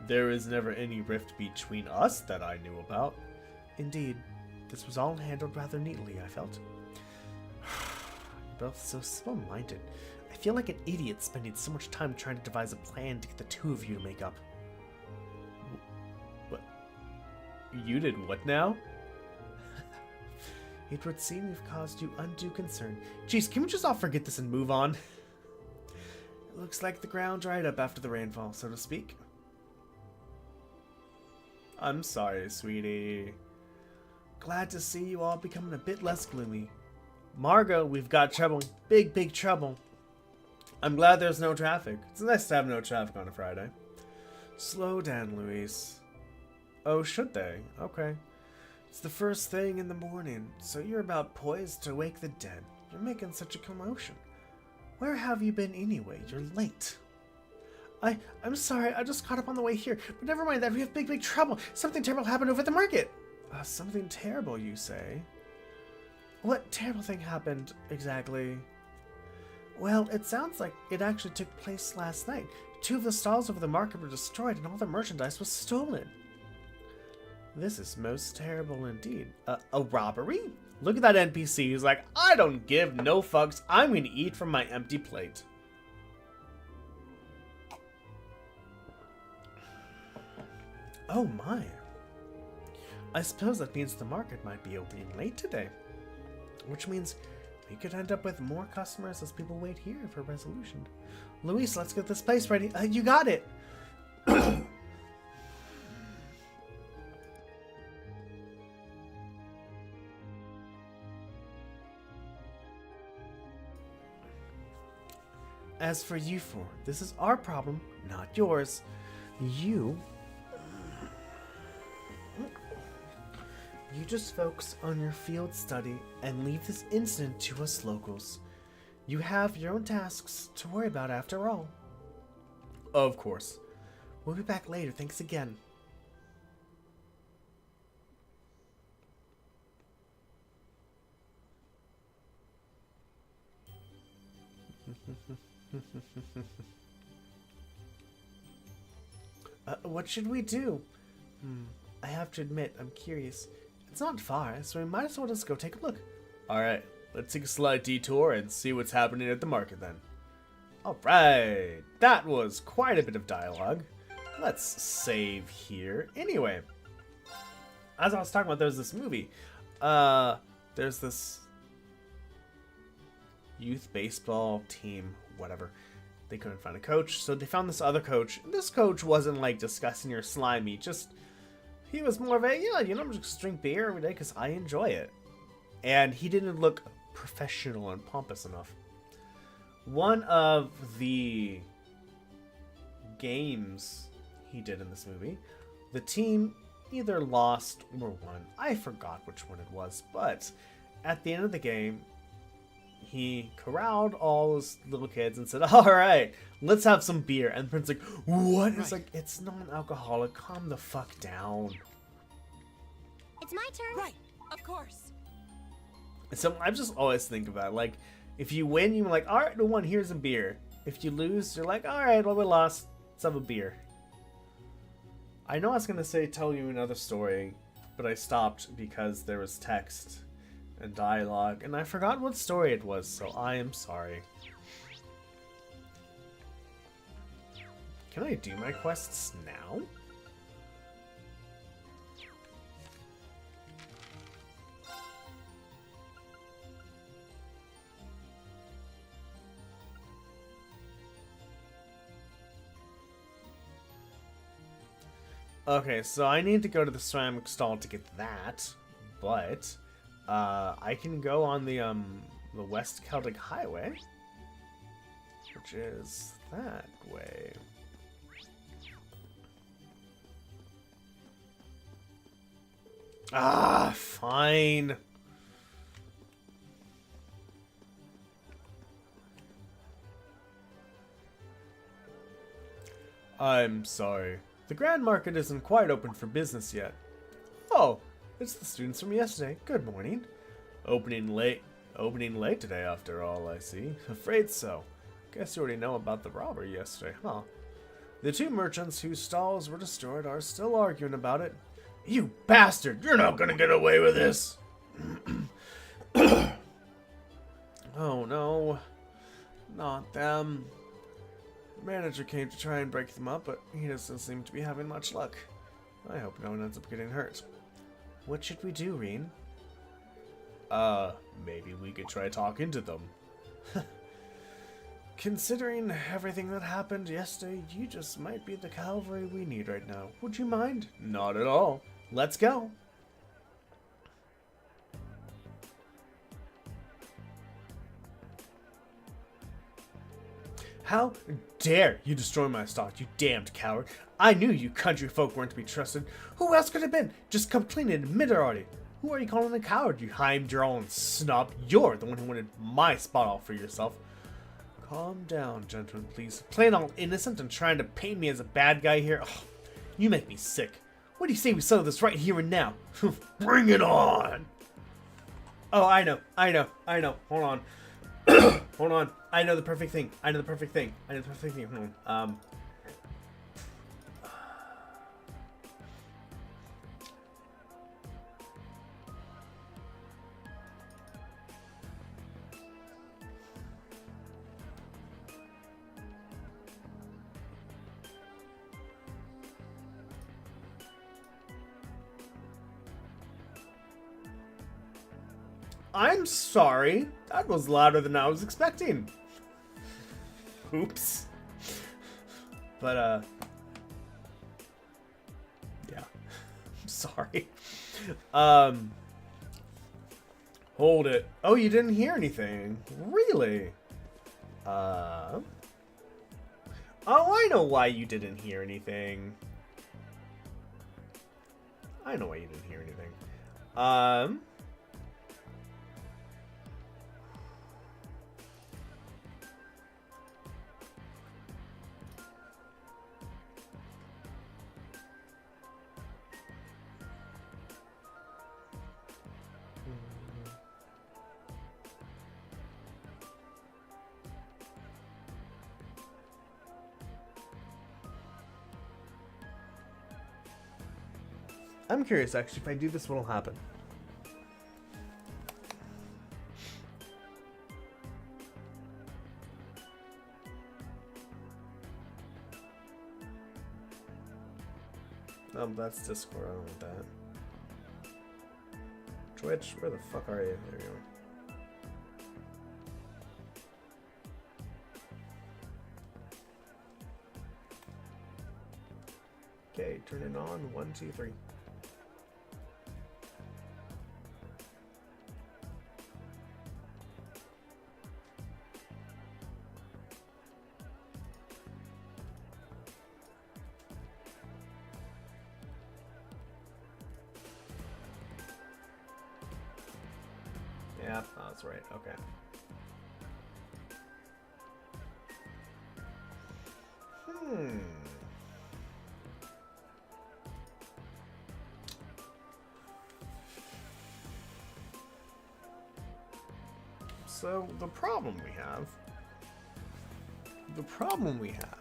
There was never any rift between us that I knew about. Indeed, this was all handled rather neatly, I felt. You're both so small-minded. I feel like an idiot spending so much time trying to devise a plan to get the two of you to make up. What? You did what now? It would seem we've caused you undue concern. Jeez, can we just all forget this and move on? It looks like the ground dried up after the rainfall, so to speak. I'm sorry, sweetie. Glad to see you all becoming a bit less gloomy. Margot, we've got trouble. Big, big trouble. I'm glad there's no traffic. It's nice to have no traffic on a Friday. Slow down, Luis. Oh, should they? Okay. It's the first thing in the morning, so you're about poised to wake the dead. You're making such a commotion. Where have you been anyway? You're late. I'm sorry, I just caught up on the way here. But never mind that, we have big, big trouble. Something terrible happened over at the market. Something terrible, you say? What terrible thing happened, exactly? Well, it sounds like it actually took place last night. 2 of the stalls over the market were destroyed and all the merchandise was stolen. This is most terrible indeed. A robbery? Look at that NPC. He's like, I don't give no fucks. I'm gonna eat from my empty plate. Oh my. I suppose that means the market might be opening late today. Which means we could end up with more customers as people wait here for resolution. Luis, let's get this place ready. You got it. As for you four, this is our problem, not yours. You just focus on your field study and leave this incident to us locals. You have your own tasks to worry about after all. Of course. We'll be back later. Thanks again. What should we do? I have to admit, I'm curious. It's not far, so we might as well just go take a look. Alright, let's take a slight detour and see what's happening at the market then. Alright, that was quite a bit of dialogue. Let's save here. Anyway, as I was talking about, there's this movie. There's this youth baseball team, whatever. They couldn't find a coach, so they found this other coach. This coach wasn't like disgusting or slimy, just he was more of a, yeah, you know, just drink beer every day because I enjoy it. And he didn't look professional and pompous enough. One of the games he did in this movie, the team either lost or won. I forgot which one it was, but at the end of the game, he corralled all those little kids and said, alright, let's have some beer. And the prince's like, what? Right. It's like, it's non-alcoholic, calm the fuck down. It's my turn. Right, of course. And so I just always think about, like, if you win, you're like, alright, we won, here's a beer. If you lose, you're like, alright, well, we lost, let's have a beer. I know I was going to say tell you another story, but I stopped because there was text and dialogue, and I forgot what story it was, so I am sorry. Can I do my quests now? Okay, so I need to go to the ceramic stall to get that, but I can go on the West Celtic Highway, which is that way. Ah, fine. I'm sorry. The Grand Market isn't quite open for business yet. Oh, it's the students from yesterday. Good morning. Opening late today after all, I see. Afraid so. Guess you already know about the robbery yesterday, huh? The two merchants whose stalls were destroyed are still arguing about it. You bastard! You're not gonna get away with this! Oh no. Not them. The manager came to try and break them up, but he doesn't seem to be having much luck. I hope no one ends up getting hurt. What should we do, Reen? Maybe we could try talking to them. Considering everything that happened yesterday, you just might be the cavalry we need right now. Would you mind? Not at all. Let's go. How dare you destroy my stock, you damned coward. I knew you country folk weren't to be trusted. Who else could it have been? Just come clean and admit it already. Who are you calling a coward, you Heimdall snob? You're the one who wanted my spot all for yourself. Calm down, gentlemen, please. Playing all innocent and trying to paint me as a bad guy here. Oh, you make me sick. What do you say we settle this right here and now? Bring it on! Oh, I know. Hold on. Hold on. I know the perfect thing. Hold on. I'm sorry. That was louder than I was expecting. Oops. But, yeah. I'm sorry. Hold it. Oh, you didn't hear anything. Really? Oh, I know why you didn't hear anything. I'm curious, actually, if I do this, what'll happen? Oh, that's Discord. I don't want that. Twitch, where the fuck are you? There you go. Okay, turn it on. 1, 2, 3. Yeah, oh, that's right. Okay. So the problem we have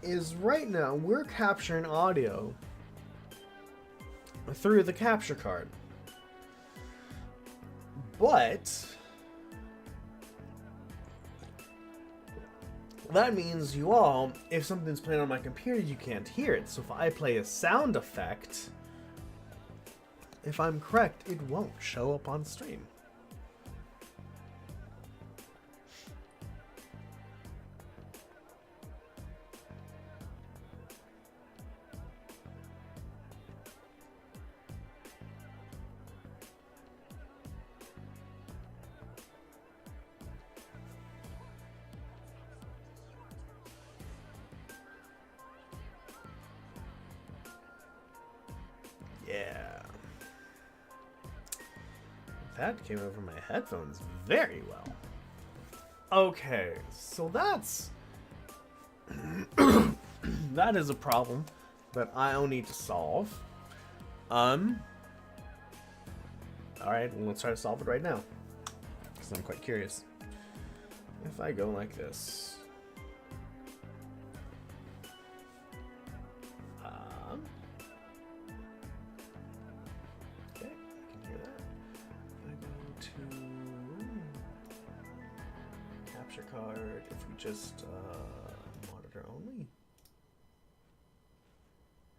is right now we're capturing audio through the capture card. But that means you all, if something's playing on my computer, you can't hear it. So if I play a sound effect, if I'm correct, it won't show up on stream. Yeah. That came over my headphones very well. Okay, so that's... that is a problem that I'll need to solve. Alright, well, let's try to solve it right now. Because I'm quite curious. If I go like this... okay, I can hear that. If I go to capture card, if we just monitor only,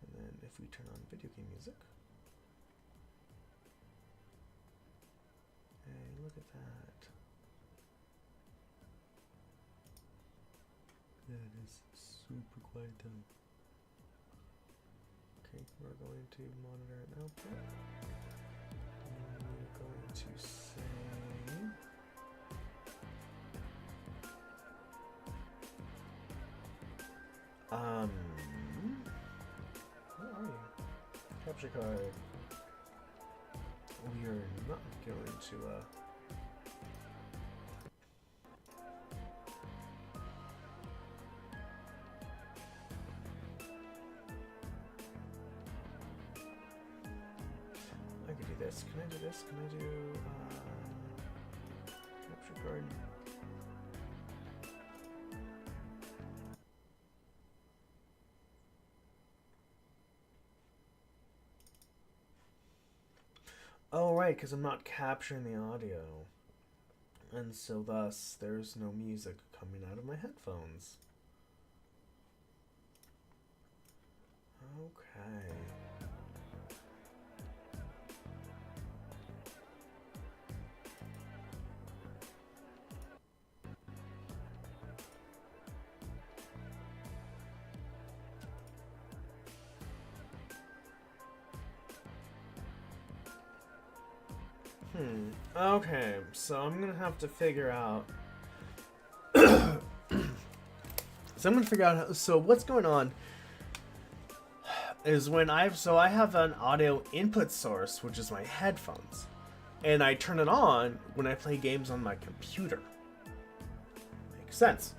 and then if we turn on video game music, hey, look at that. That is super quiet down. Okay, we're going to monitor an output. And we're going to say where are you? Capture card. We are not going to I could do this. Can I do this? Can I do capture card? Oh, right, because I'm not capturing the audio. And so thus, there's no music coming out of my headphones. Okay. Okay, so I'm gonna have to figure out. So what's going on is when I have an audio input source, which is my headphones, and I turn it on when I play games on my computer. Makes sense.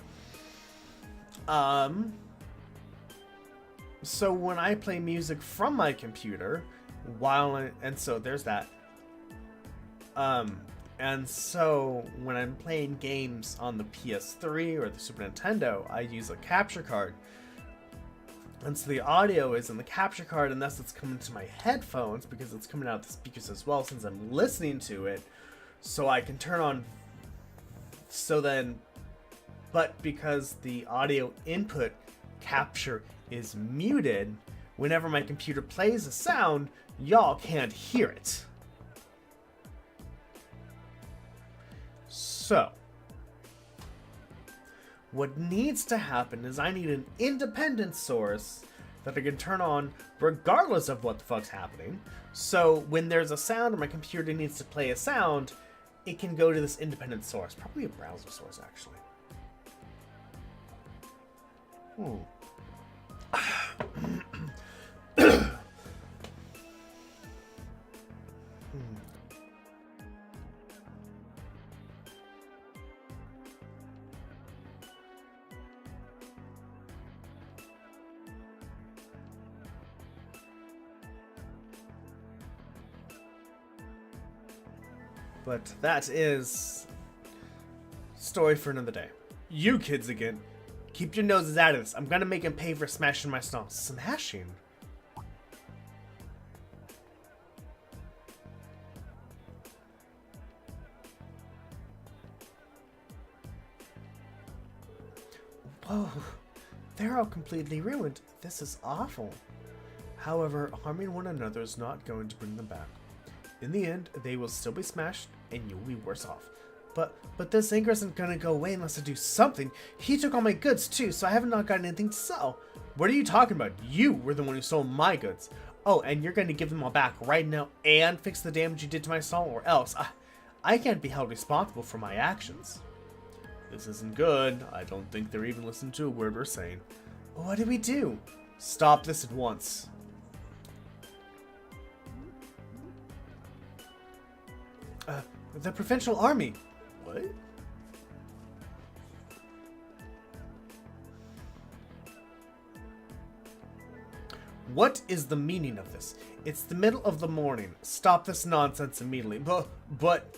So when I play music from my computer, so there's that. And so when I'm playing games on the PS3 or the Super Nintendo, I use a capture card. And so the audio is in the capture card, and thus it's coming to my headphones because it's coming out the speakers as well since I'm listening to it. So I can turn on. So then, but because the audio input capture is muted, whenever my computer plays a sound, y'all can't hear it. So, what needs to happen is I need an independent source that I can turn on regardless of what the fuck's happening. So when there's a sound or my computer needs to play a sound, it can go to this independent source. Probably a browser source, actually. But that is story for another day. You kids again. Keep your noses out of this. I'm gonna make him pay for smashing my stall. Smashing? Whoa. They're all completely ruined. This is awful. However, harming one another is not going to bring them back. In the end, they will still be smashed, and you'll be worse off. But this anger isn't gonna go away unless I do something. He took all my goods too, so I have not got anything to sell. What are you talking about? You were the one who stole my goods. Oh, and you're gonna give them all back right now and fix the damage you did to my stall, or else I can't be held responsible for my actions. This isn't good. I don't think they're even listening to a word we're saying. What do we do? Stop this at once. The provincial army. What? What is the meaning of this? It's the middle of the morning. Stop this nonsense immediately. But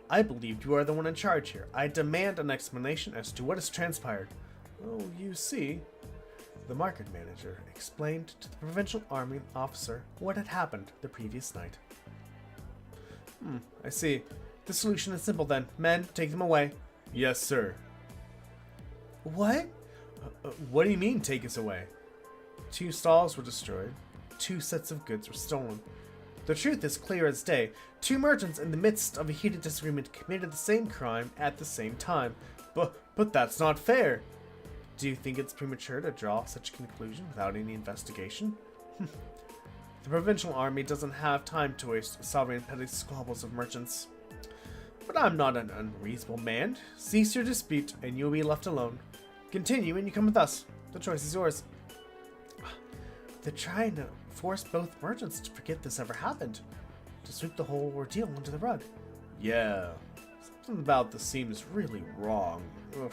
I believe you are the one in charge here. I demand an explanation as to what has transpired. Oh, you see. The market manager explained to the provincial army officer what had happened the previous night. I see. The solution is simple then. Men, take them away. Yes, sir. What? What do you mean, take us away? 2 stalls were destroyed. 2 sets of goods were stolen. The truth is clear as day. 2 merchants in the midst of a heated disagreement committed the same crime at the same time. But that's not fair. Do you think it's premature to draw such a conclusion without any investigation? The provincial army doesn't have time to waste solving petty squabbles of merchants. But I'm not an unreasonable man. Cease your dispute, and you'll be left alone. Continue, and you come with us. The choice is yours. They're trying to force both merchants to forget this ever happened. To sweep the whole ordeal under the rug. Yeah. Something about this seems really wrong. Ugh.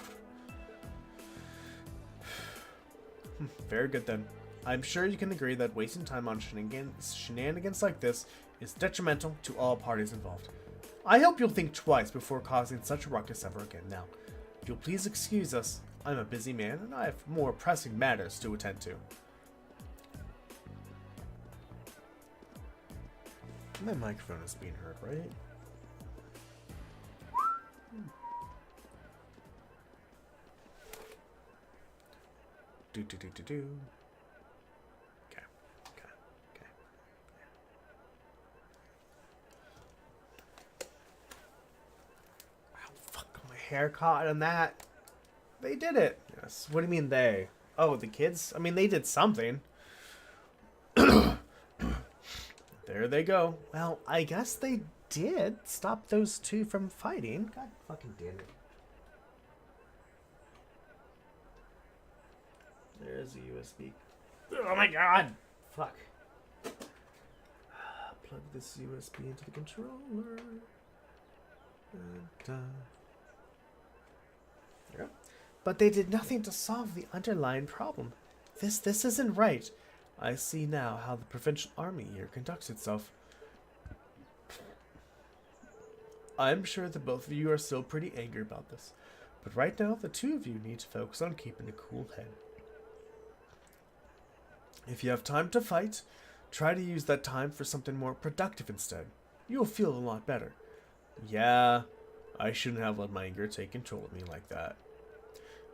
Very good then. I'm sure you can agree that wasting time on shenanigans like this is detrimental to all parties involved. I hope you'll think twice before causing such a ruckus ever again. Now, if you'll please excuse us, I'm a busy man and I have more pressing matters to attend to. My microphone is being heard, right? Do. Okay. Wow, fuck, my hair caught on that. They did it. Yes. What do you mean they? Oh, the kids? I mean, they did something. There they go. Well, I guess they did stop those 2 from fighting. God fucking damn it. There's a USB. Oh my god! Fuck. Plug this USB into the controller. There we go. But they did nothing to solve the underlying problem. This isn't right. I see now how the provincial army here conducts itself. I'm sure that both of you are still pretty angry about this. But right now, the 2 of you need to focus on keeping a cool head. If you have time to fight, try to use that time for something more productive instead. You'll feel a lot better. Yeah, I shouldn't have let my anger take control of me like that.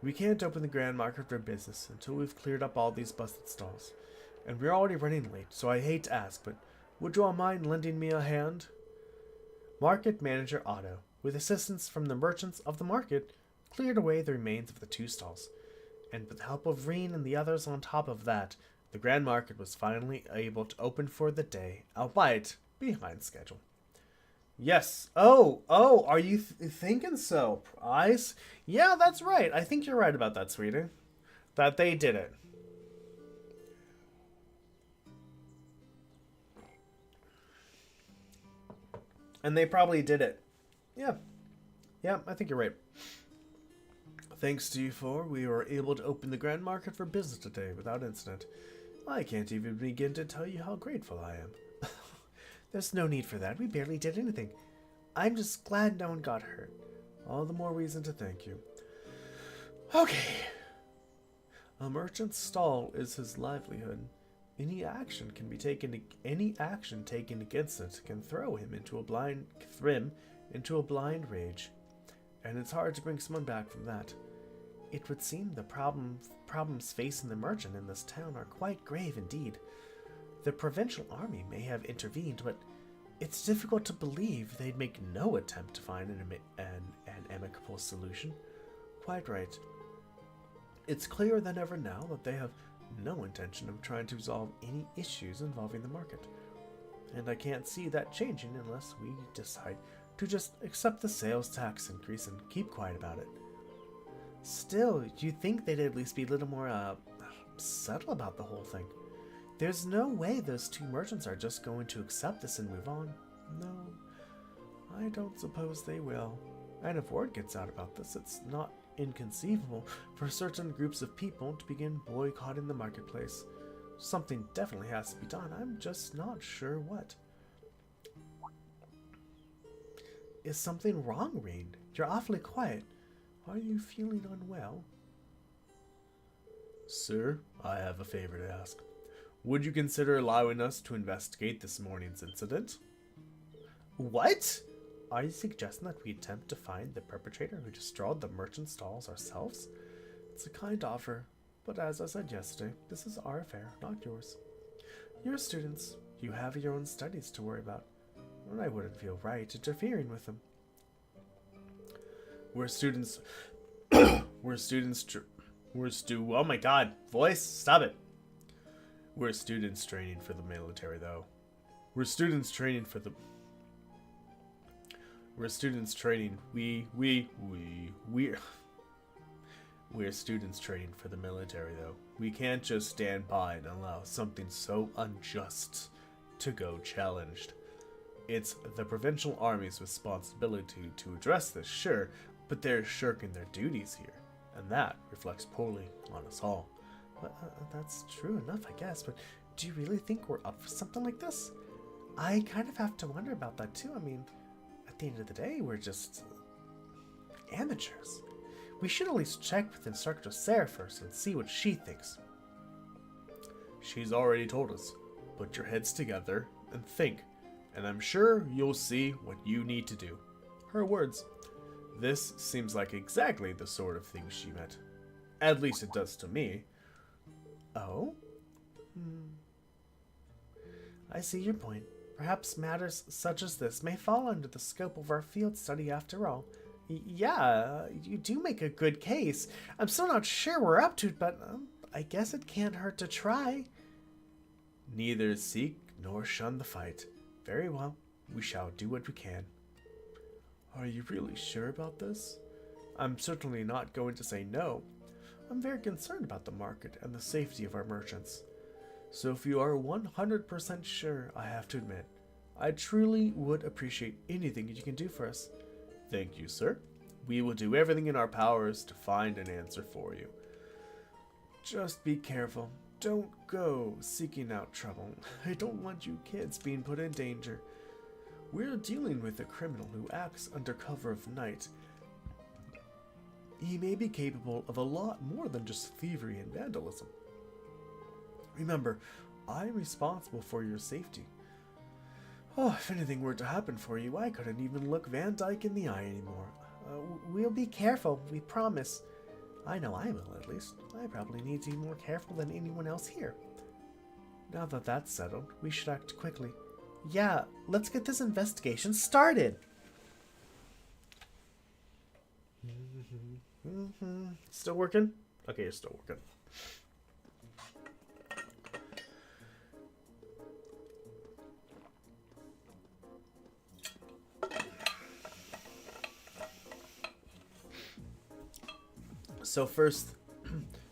We can't open the Grand Market for business until we've cleared up all these busted stalls. And we're already running late, so I hate to ask, but would you all mind lending me a hand? Market Manager Otto, with assistance from the merchants of the market, cleared away the remains of the 2 stalls. And with the help of Reen and the others on top of that, the Grand Market was finally able to open for the day, albeit behind schedule. Yes. Oh, are you thinking so? Yeah, that's right. I think you're right about that, sweetie. That they did it. And they probably did it. Yeah, I think you're right. Thanks to you 4, we were able to open the Grand Market for business today without incident. I can't even begin to tell you how grateful I am. There's no need for that. We barely did anything. I'm just glad no one got hurt. All the more reason to thank you. Okay. A merchant's stall is his livelihood. Any action taken against it can throw him into a blind rage, and it's hard to bring someone back from that. It would seem the problems facing the merchant in this town are quite grave indeed. The provincial army may have intervened, but it's difficult to believe they'd make no attempt to find an amicable solution. Quite right. It's clearer than ever now that they have no intention of trying to resolve any issues involving the market. And I can't see that changing unless we decide to just accept the sales tax increase and keep quiet about it. Still, you'd think they'd at least be a little more subtle about the whole thing. There's no way those 2 merchants are just going to accept this and move on. No, I don't suppose they will. And if word gets out about this, it's not inconceivable for certain groups of people to begin boycotting the marketplace. Something definitely has to be done. I'm just not sure what. Is something wrong, Reen? You're awfully quiet. Are you feeling unwell? Sir, I have a favor to ask. Would you consider allowing us to investigate this morning's incident? What? Are you suggesting that we attempt to find the perpetrator who destroyed the merchant stalls ourselves? It's a kind offer, but as I said yesterday, this is our affair, not yours. You're students. You have your own studies to worry about, and I wouldn't feel right interfering with them. We're students. Oh my god, voice, stop it. We're students training for the military, though. We're students training. We're students training for the military, though. We can't just stand by and allow something so unjust to go challenged. It's the provincial army's responsibility to address this, sure, but they're shirking their duties here, and that reflects poorly on us all. That's true enough, I guess, but do you really think we're up for something like this? I kind of have to wonder about that, too. I mean, at the end of the day, we're just amateurs. We should at least check with Instructor Sarah first and see what she thinks. She's already told us, put your heads together and think, and I'm sure you'll see what you need to do. Her words. This seems like exactly the sort of thing she meant. At least it does to me. Oh? I see your point. Perhaps matters such as this may fall under the scope of our field study after all. Yeah, you do make a good case. I'm still not sure we're up to it, but I guess it can't hurt to try. Neither seek nor shun the fight. Very well, we shall do what we can. Are you really sure about this? I'm certainly not going to say no. I'm very concerned about the market and the safety of our merchants. So if you are 100% sure, I have to admit, I truly would appreciate anything you can do for us. Thank you, sir. We will do everything in our powers to find an answer for you. Just be careful. Don't go seeking out trouble. I don't want you kids being put in danger. We're dealing with a criminal who acts under cover of night. He may be capable of a lot more than just thievery and vandalism. Remember, I'm responsible for your safety. Oh, if anything were to happen for you, I couldn't even look Van Dyke in the eye anymore. We'll be careful, we promise. I know I will, at least. I probably need to be more careful than anyone else here. Now that that's settled, we should act quickly. Yeah, let's get this investigation started! Still working? Okay, it's still working.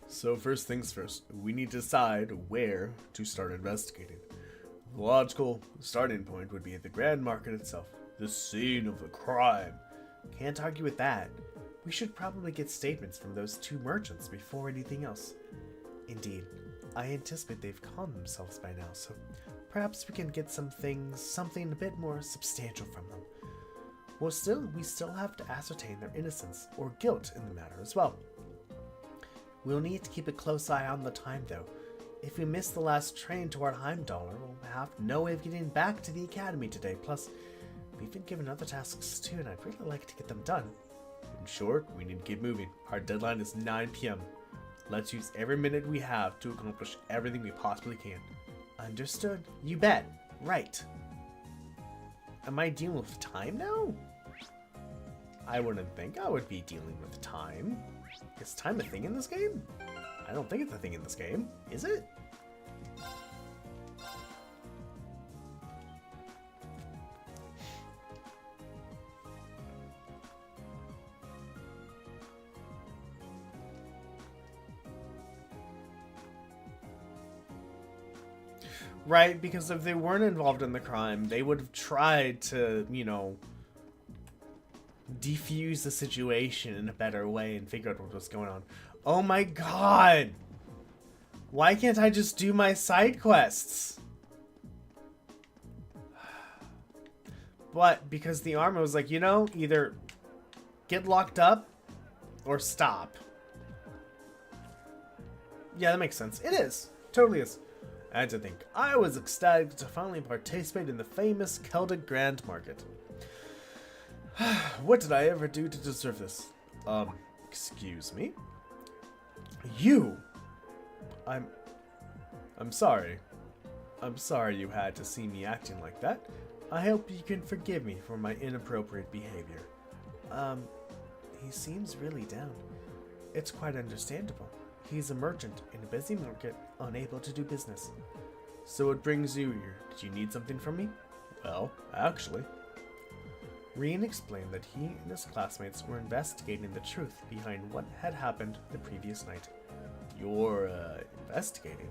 So first things first, we need to decide where to start investigating. The logical starting point would be at the Grand Market itself, the scene of the crime. Can't argue with that. We should probably get statements from those two merchants before anything else. Indeed, I anticipate they've calmed themselves by now, so perhaps we can get something a bit more substantial from them. Well, we still have to ascertain their innocence or guilt in the matter as well. We'll need to keep a close eye on the time, though. If we miss the last train toward Heimdallr, we'll have no way of getting back to the academy today. Plus, we've been given other tasks too, and I'd really like to get them done. In short, we need to keep moving. Our deadline is 9 p.m. Let's use every minute we have to accomplish everything we possibly can. Understood? You bet. Right. Am I dealing with time now? I wouldn't think I would be dealing with time. Is time a thing in this game? I don't think it's a thing in this game. Is it? Right, because if they weren't involved in the crime, they would have tried to, you know, defuse the situation in a better way and figure out what was going on. Oh my god! Why can't I just do my side quests? But because the armor was like, you know, either get locked up or stop. Yeah, that makes sense. It is. Totally is. I had to think. I was ecstatic to finally participate in the famous Celtic Grand Market. What did I ever do to deserve this? Excuse me? You! I'm sorry. I'm sorry you had to see me acting like that. I hope you can forgive me for my inappropriate behavior. He seems really down. It's quite understandable. He's a merchant in a busy market, unable to do business. So what brings you here? Did you need something from me? Well, actually. Rien explained that he and his classmates were investigating the truth behind what had happened the previous night. You're, investigating?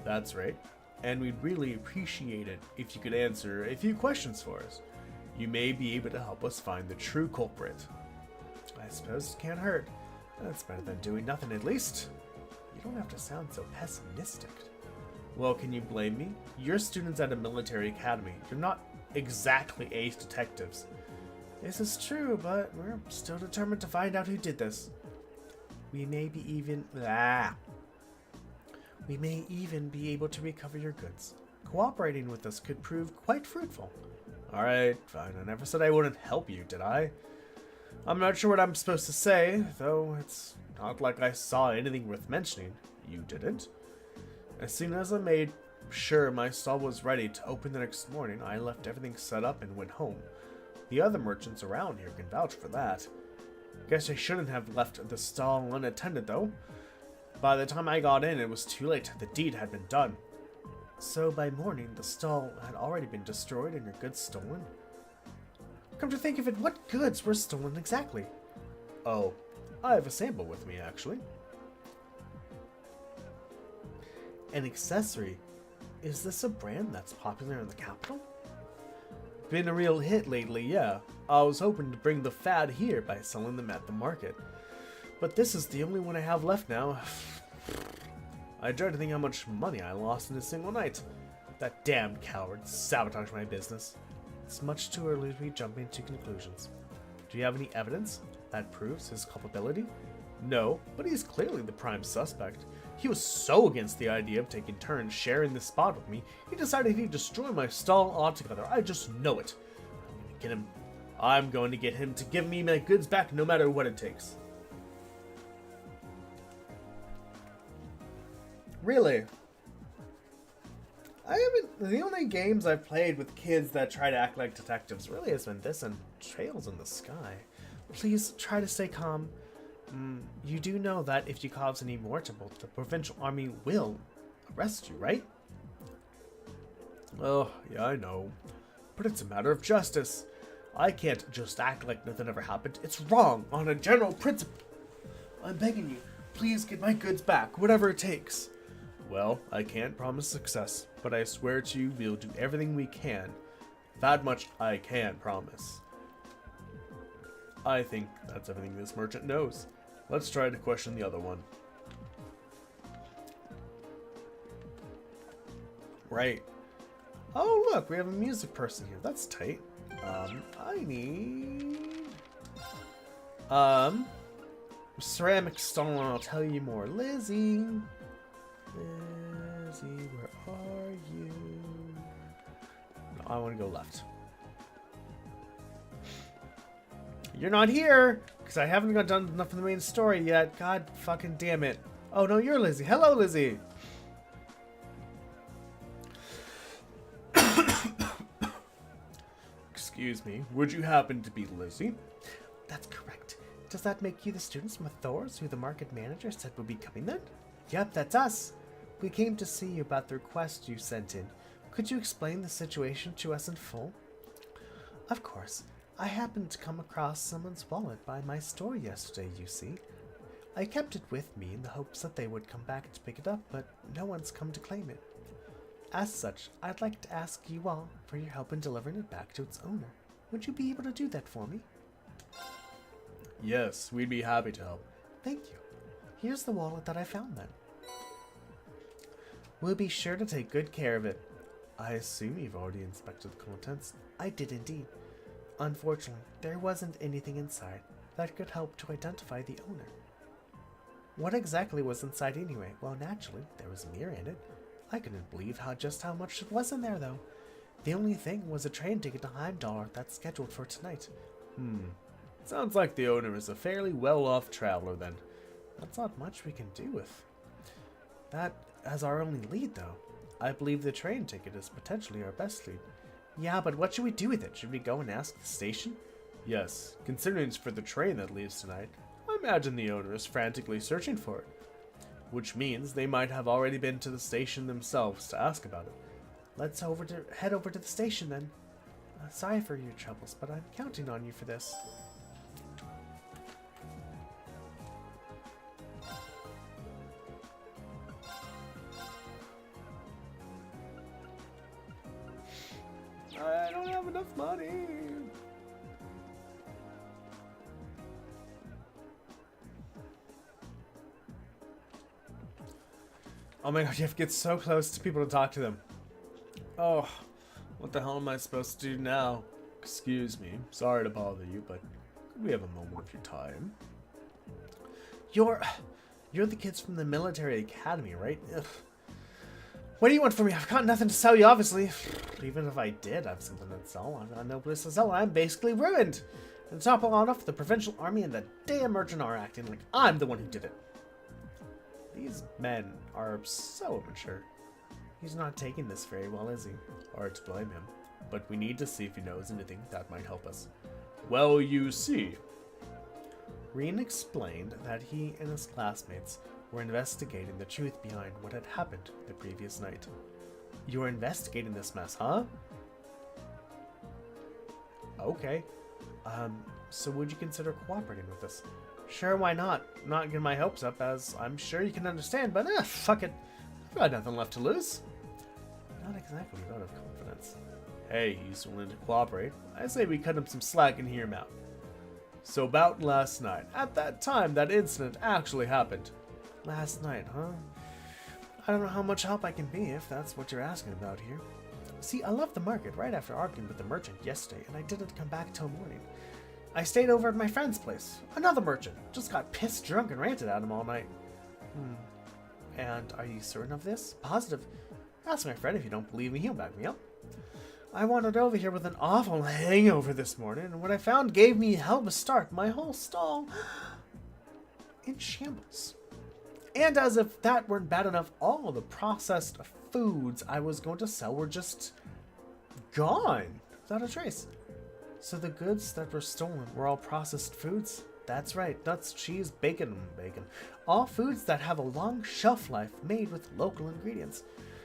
That's right. And we'd really appreciate it if you could answer a few questions for us. You may be able to help us find the true culprit. I suppose it can't hurt. That's better than doing nothing, at least. You don't have to sound so pessimistic. Well, can you blame me? You're students at a military academy. You're not exactly ace detectives. This is true, but we're still determined to find out who did this. We may even be able to recover your goods. Cooperating with us could prove quite fruitful. Alright, fine. I never said I wouldn't help you, did I? I'm not sure what I'm supposed to say, though it's not like I saw anything worth mentioning. You didn't? As soon as I made sure my stall was ready to open the next morning, I left everything set up and went home. The other merchants around here can vouch for that. Guess I shouldn't have left the stall unattended, though. By the time I got in, it was too late. The deed had been done. So by morning, the stall had already been destroyed and your goods stolen? Come to think of it, what goods were stolen exactly? Oh, I have a sample with me, actually. An accessory? Is this a brand that's popular in the capital? Been a real hit lately, yeah. I was hoping to bring the fad here by selling them at the market. But this is the only one I have left now. I dread to think how much money I lost in a single night. That damned coward sabotaged my business. It's much too early to be jumping to conclusions. Do you have any evidence that proves his culpability? No, but he's clearly the prime suspect. He was so against the idea of taking turns sharing this spot with me, he decided he'd destroy my stall altogether. I just know it. I'm going to get him to give me my goods back no matter what it takes. Really? The only games I've played with kids that try to act like detectives really has been this and Trails in the Sky. Please try to stay calm. You do know that if you cause any more trouble, the provincial army will arrest you, right? Oh, yeah, I know. But it's a matter of justice. I can't just act like nothing ever happened. It's wrong on a general principle. I'm begging you, please get my goods back, whatever it takes. Well, I can't promise success, but I swear to you we'll do everything we can. That much I can promise. I think that's everything this merchant knows. Let's try to question the other one. Right. Oh, look, we have a music person here. That's tight. I need... ceramic stone, I'll tell you more. Lizzie, where are you? No, I want to go left. You're not here! Because I haven't got done enough of the main story yet. God fucking damn it. Oh, no, you're Lizzie. Hello, Lizzie! Excuse me. Would you happen to be Lizzie? That's correct. Does that make you the students from Thor's who the market manager said would be coming then? Yep, that's us. We came to see you about the request you sent in. Could you explain the situation to us in full? Of course. I happened to come across someone's wallet by my store yesterday, you see. I kept it with me in the hopes that they would come back to pick it up, but no one's come to claim it. As such, I'd like to ask you all for your help in delivering it back to its owner. Would you be able to do that for me? Yes, we'd be happy to help. Thank you. Here's the wallet that I found then. We'll be sure to take good care of it. I assume you've already inspected the contents. I did indeed. Unfortunately, there wasn't anything inside that could help to identify the owner. What exactly was inside anyway? Well, naturally, there was a mirror in it. I couldn't believe just how much it was in there, though. The only thing was a train ticket to Heimdall that's scheduled for tonight. Sounds like the owner is a fairly well-off traveler, then. That's not much we can do with that as our only lead, though. I believe the train ticket is potentially our best lead. Yeah, but what should we do with it? Should we go and ask the station? Yes, considering it's for the train that leaves tonight, I imagine the owner is frantically searching for it. Which means they might have already been to the station themselves to ask about it. Let's head over to the station then. Sorry for your troubles, but I'm counting on you for this. I don't have enough money. Oh my god, you have to get so close to people to talk to them. Oh, what the hell am I supposed to do now? Excuse me, sorry to bother you, but could we have a moment of your time? You're the kids from the military academy, right? Ugh. What do you want from me? I've got nothing to sell you, obviously. Even if I did have something to sell, I've got no place to sell, and I'm basically ruined. And to top it all off, the provincial army and the damn merchant are acting like I'm the one who did it. These men are so immature. He's not taking this very well, is he? Hard to blame him. But we need to see if he knows anything that might help us. Well, you see. Reen explained that he and his classmates were investigating the truth behind what had happened the previous night. You were investigating this mess, huh? Okay. So would you consider cooperating with us? Sure, why not? Not getting my hopes up, as I'm sure you can understand, but fuck it. I've got nothing left to lose. Not exactly out of confidence. Hey, he's willing to cooperate. I say we cut him some slack and hear him out. So about last night. At that time, that incident actually happened. Last night, huh? I don't know how much help I can be if that's what you're asking about here. See, I left the market right after arguing with the merchant yesterday, and I didn't come back till morning. I stayed over at my friend's place. Another merchant. Just got pissed drunk and ranted at him all night. And are you certain of this? Positive. Ask my friend. If you don't believe me, he'll back me up. I wandered over here with an awful hangover this morning, and what I found gave me a hell of a start. My whole stall in shambles. And as if that weren't bad enough, all the processed foods I was going to sell were just gone without a trace. So the goods that were stolen were all processed foods? That's right, nuts, cheese, bacon. All foods that have a long shelf life made with local ingredients.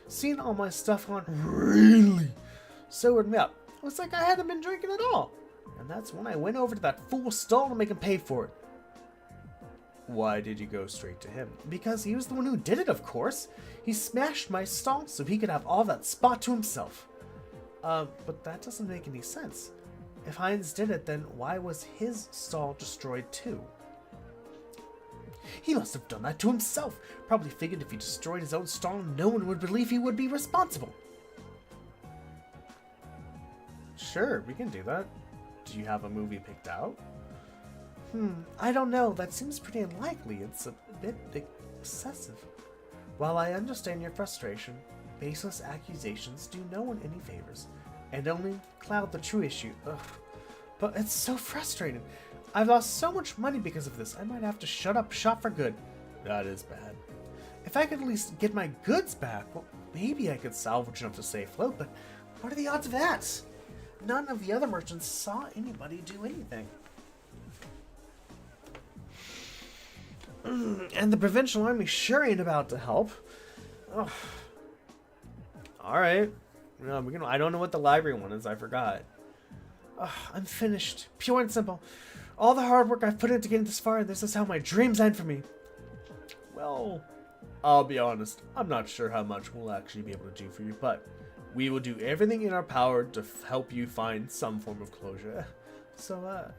Seeing all my stuff on really sobered me up. It was like I hadn't been drinking at all. And that's when I went over to that fool's stall to make him pay for it. Why did you go straight to him? Because he was the one who did it, of course. He smashed my stall so he could have all that spot to himself. But that doesn't make any sense. If Heinz did it, then why was his stall destroyed too? He must have done that to himself. Probably figured if he destroyed his own stall, no one would believe he would be responsible. Sure, we can do that. Do you have a movie picked out? I don't know. That seems pretty unlikely. It's a bit excessive. While I understand your frustration, baseless accusations do no one any favors, and only cloud the true issue. Ugh. But it's so frustrating. I've lost so much money because of this. I might have to shut up shop for good. That is bad. If I could at least get my goods back, well, maybe I could salvage enough to stay afloat, but what are the odds of that? None of the other merchants saw anybody do anything. And the provincial army sure ain't about to help. Ugh. Alright. No, I don't know what the library one is. I forgot. Ugh, I'm finished. Pure and simple. All the hard work I've put into getting this far, and this is how my dreams end for me. Well, I'll be honest. I'm not sure how much we'll actually be able to do for you, but we will do everything in our power to help you find some form of closure. So,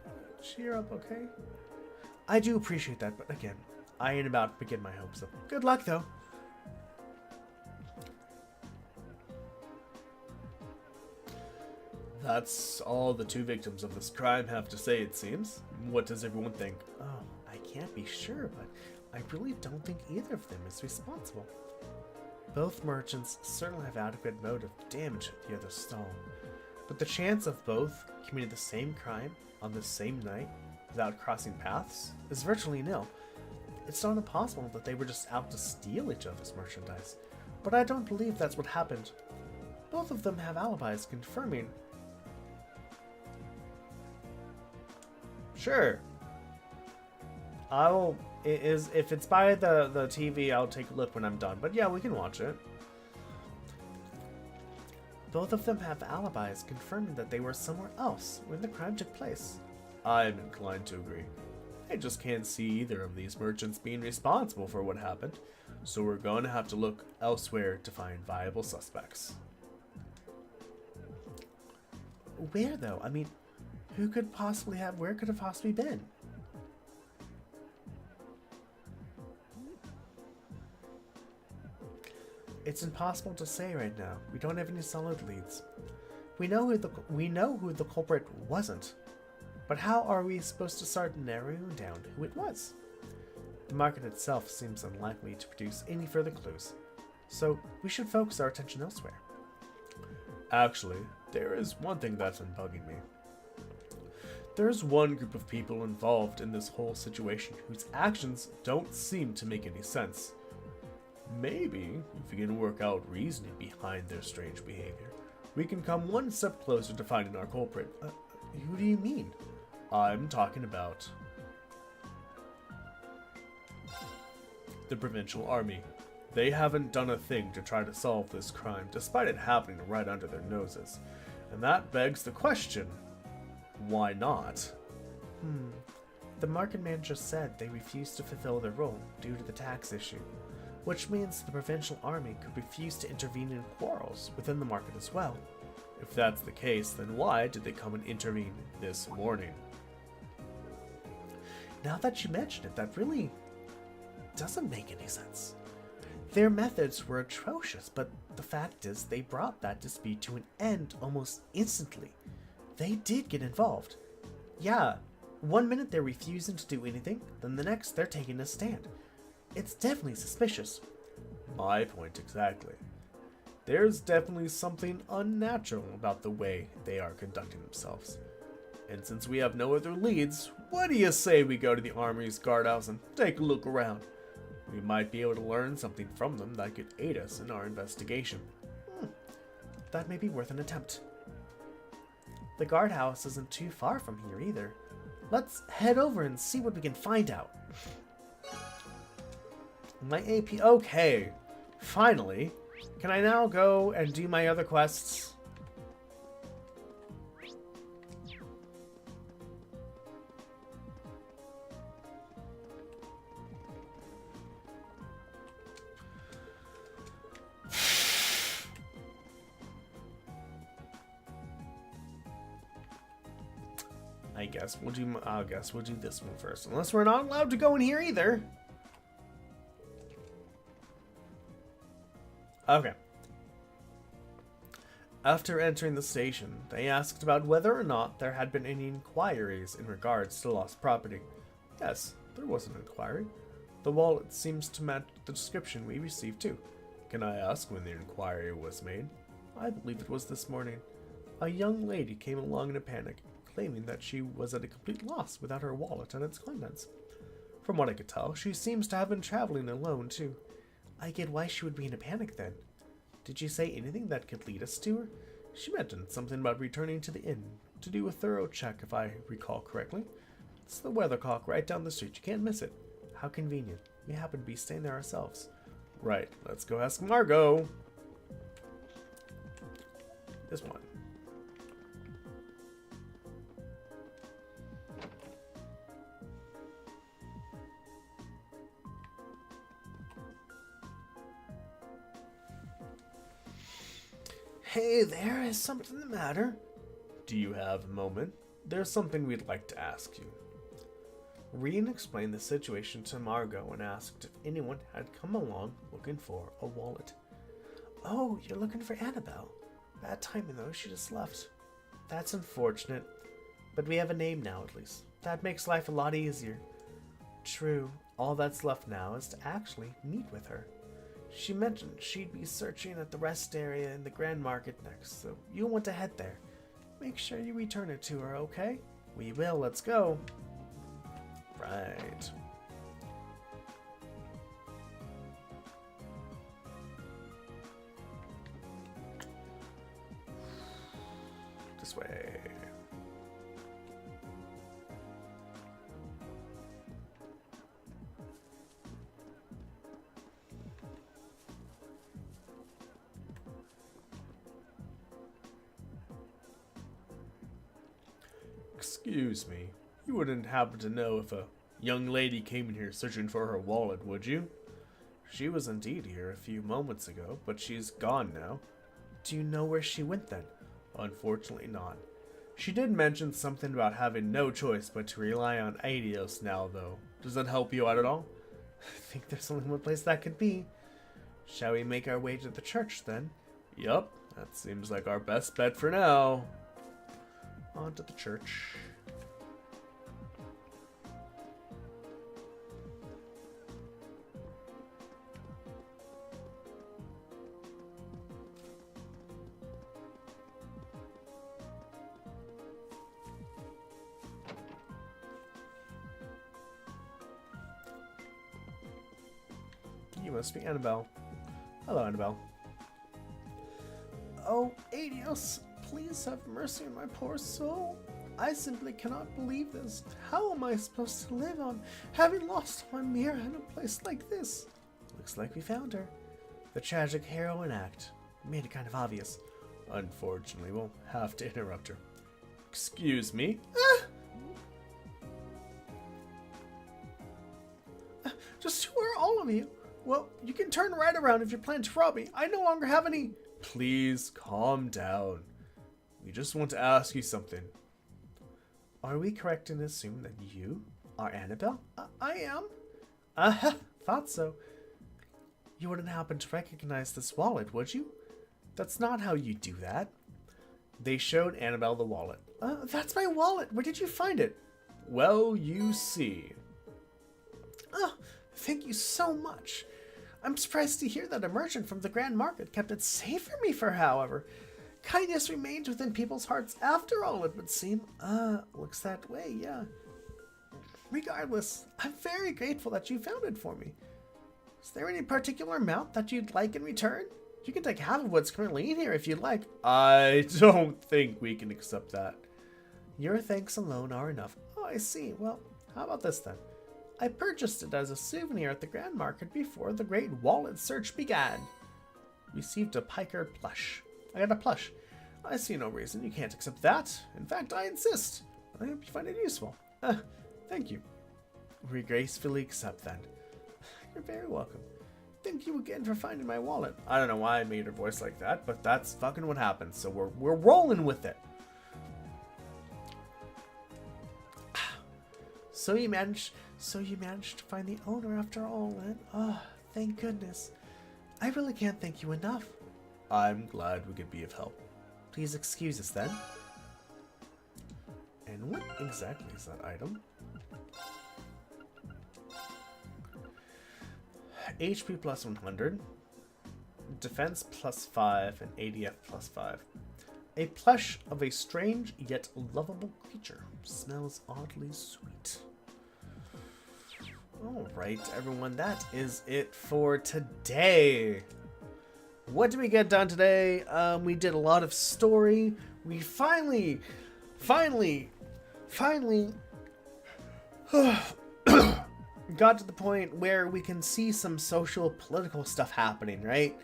cheer up, okay? I do appreciate that, but again, I ain't about to get my hopes up. Good luck, though. That's all the two victims of this crime have to say, it seems. What does everyone think? Oh, I can't be sure, but I really don't think either of them is responsible. Both merchants certainly have adequate motive to damage the other stall, but the chance of both committing the same crime on the same night without crossing paths is virtually nil. It's not impossible that they were just out to steal each other's merchandise, but I don't believe that's what happened. Both of them have alibis confirming. Sure. If it's by the TV, I'll take a look when I'm done. But yeah, we can watch it. Both of them have alibis confirming that they were somewhere else when the crime took place. I'm inclined to agree. I just can't see either of these merchants being responsible for what happened, so we're going to have to look elsewhere to find viable suspects. Where though? I mean, where could it possibly been? It's impossible to say right now. We don't have any solid leads. We know who the culprit wasn't, but how are we supposed to start narrowing down who it was? The market itself seems unlikely to produce any further clues, so we should focus our attention elsewhere. Actually, there is one thing that's been bugging me. There's one group of people involved in this whole situation whose actions don't seem to make any sense. Maybe, if we can work out reasoning behind their strange behavior, we can come one step closer to finding our culprit. Who do you mean? I'm talking about the provincial army. They haven't done a thing to try to solve this crime, despite it happening right under their noses. And that begs the question, why not? The market manager said they refused to fulfill their role due to the tax issue, which means the provincial army could refuse to intervene in quarrels within the market as well. If that's the case, then why did they come and intervene this morning? Now that you mention it, that really doesn't make any sense. Their methods were atrocious, but the fact is they brought that dispute to an end almost instantly. They did get involved. Yeah, one minute they're refusing to do anything, then the next they're taking a stand. It's definitely suspicious. My point exactly. There's definitely something unnatural about the way they are conducting themselves. And since we have no other leads, what do you say we go to the Army's guardhouse and take a look around? We might be able to learn something from them that could aid us in our investigation. That may be worth an attempt. The guardhouse isn't too far from here either. Let's head over and see what we can find out. My AP... Okay. Finally. Can I now go and do my other quests? I guess we'll do this one first. Unless we're not allowed to go in here either. Okay. After entering the station, they asked about whether or not there had been any inquiries in regards to lost property. Yes, there was an inquiry. The wallet seems to match the description we received too. Can I ask when the inquiry was made? I believe it was this morning. A young lady came along in a panic, claiming that she was at a complete loss without her wallet and its contents. From what I could tell, she seems to have been traveling alone too. I get why she would be in a panic then. Did she say anything that could lead us to her? She mentioned something about returning to the inn to do a thorough check, if I recall correctly. It's the weathercock right down the street. You can't miss it. How convenient. We happen to be staying there ourselves. Right, let's go ask Margot. This one. Hey there, is something the matter? Do you have a moment? There's something we'd like to ask you. Rian explained the situation to Margot and asked if anyone had come along looking for a wallet. Oh, you're looking for Annabelle. Bad timing though, she just left. That's unfortunate, but we have a name now at least. That makes life a lot easier. True, all that's left now is to actually meet with her. She mentioned she'd be searching at the rest area in the Grand Market next, so you'll want to head there. Make sure you return it to her, okay? We will, let's go. Right. This way. Excuse me, you wouldn't happen to know if a young lady came in here searching for her wallet, would you? She was indeed here a few moments ago, but she's gone now. Do you know where she went then? Unfortunately not. She did mention something about having no choice but to rely on Adios now, though. Does that help you out at all? I think there's only one place that could be. Shall we make our way to the church then? Yup, that seems like our best bet for now. On to the church. You must be Annabelle. Hello, Annabelle. Oh, Adios, please have mercy on my poor soul. I simply cannot believe this. How am I supposed to live on having lost my mirror in a place like this? Looks like we found her. The tragic heroine act. Made it kind of obvious. Unfortunately, we'll have to interrupt her. Excuse me? Just who are all of you? Well, you can turn right around if you plan to rob me. I no longer have any... Please calm down. We just want to ask you something. Are we correct in assuming that you are Annabelle? I am. Thought so. You wouldn't happen to recognize this wallet, would you? That's not how you do that. They showed Annabelle the wallet. That's my wallet. Where did you find it? Well, you see. Oh, thank you so much. I'm surprised to hear that a merchant from the Grand Market kept it safe for me for, however. Kindness remains within people's hearts after all, it would seem. Looks that way, yeah. Regardless, I'm very grateful that you found it for me. Is there any particular amount that you'd like in return? You can take half of what's currently in here if you'd like. I don't think we can accept that. Your thanks alone are enough. Oh, I see. Well, how about this then? I purchased it as a souvenir at the Grand Market before the Great Wallet Search began. Received a piker plush. I got a plush. I see no reason you can't accept that. In fact, I insist. I hope you find it useful. Thank you. We gracefully accept then. You're very welcome. Thank you again for finding my wallet. I don't know why I made her voice like that, but that's fucking what happened. So we're rolling with it. So you managed to find the owner after all, then? Oh, thank goodness. I really can't thank you enough. I'm glad we could be of help. Please excuse us then. And what exactly is that item? HP plus 100, defense plus 5, and ADF plus 5. A plush of a strange yet lovable creature. Smells oddly sweet. Alright, everyone, that is it for today. What did we get done today? We did a lot of story. We finally got to the point where we can see some social political stuff happening, right?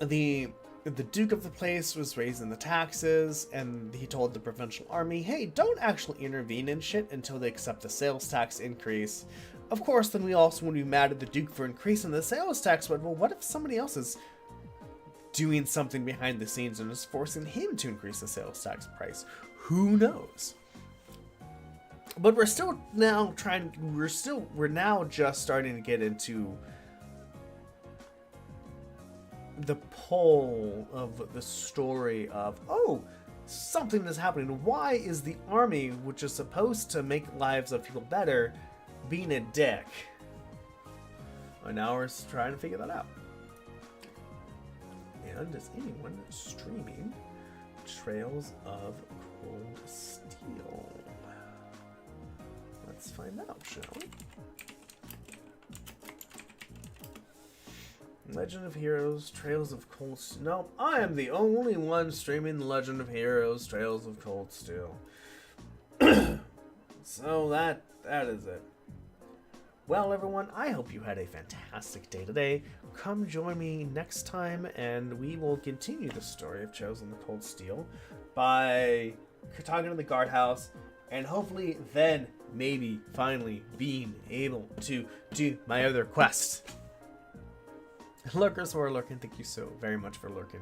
The Duke of the place was raising the taxes, and he told the provincial army, hey, don't actually intervene in shit until they accept the sales tax increase. Of course, then we also would be mad at the Duke for increasing the sales tax, but well, what if somebody else is doing something behind the scenes and is forcing him to increase the sales tax price? Who knows? But we're now just starting to get into the pull of the story of, oh, something is happening. Why is the army, which is supposed to make lives of people better, being a dick? And now we're trying to figure that out. And is anyone streaming Trails of Cold Steel? Let's find out, shall we? Legend of Heroes, Trails of Cold Steel. No, I am the only one streaming Legend of Heroes, Trails of Cold Steel. So that is it. Well, everyone, I hope you had a fantastic day today. Come join me next time, and we will continue the story of Trails of the Cold Steel by talking to the guardhouse, and hopefully then maybe finally being able to do my other quest. Lurkers who are lurking, thank you so very much for lurking.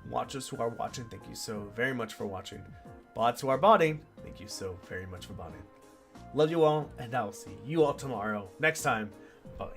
Watchers who are watching, thank you so very much for watching. Bots who are botting, thank you so very much for botting. Love you all, and I'll see you all tomorrow. Next time. Bye.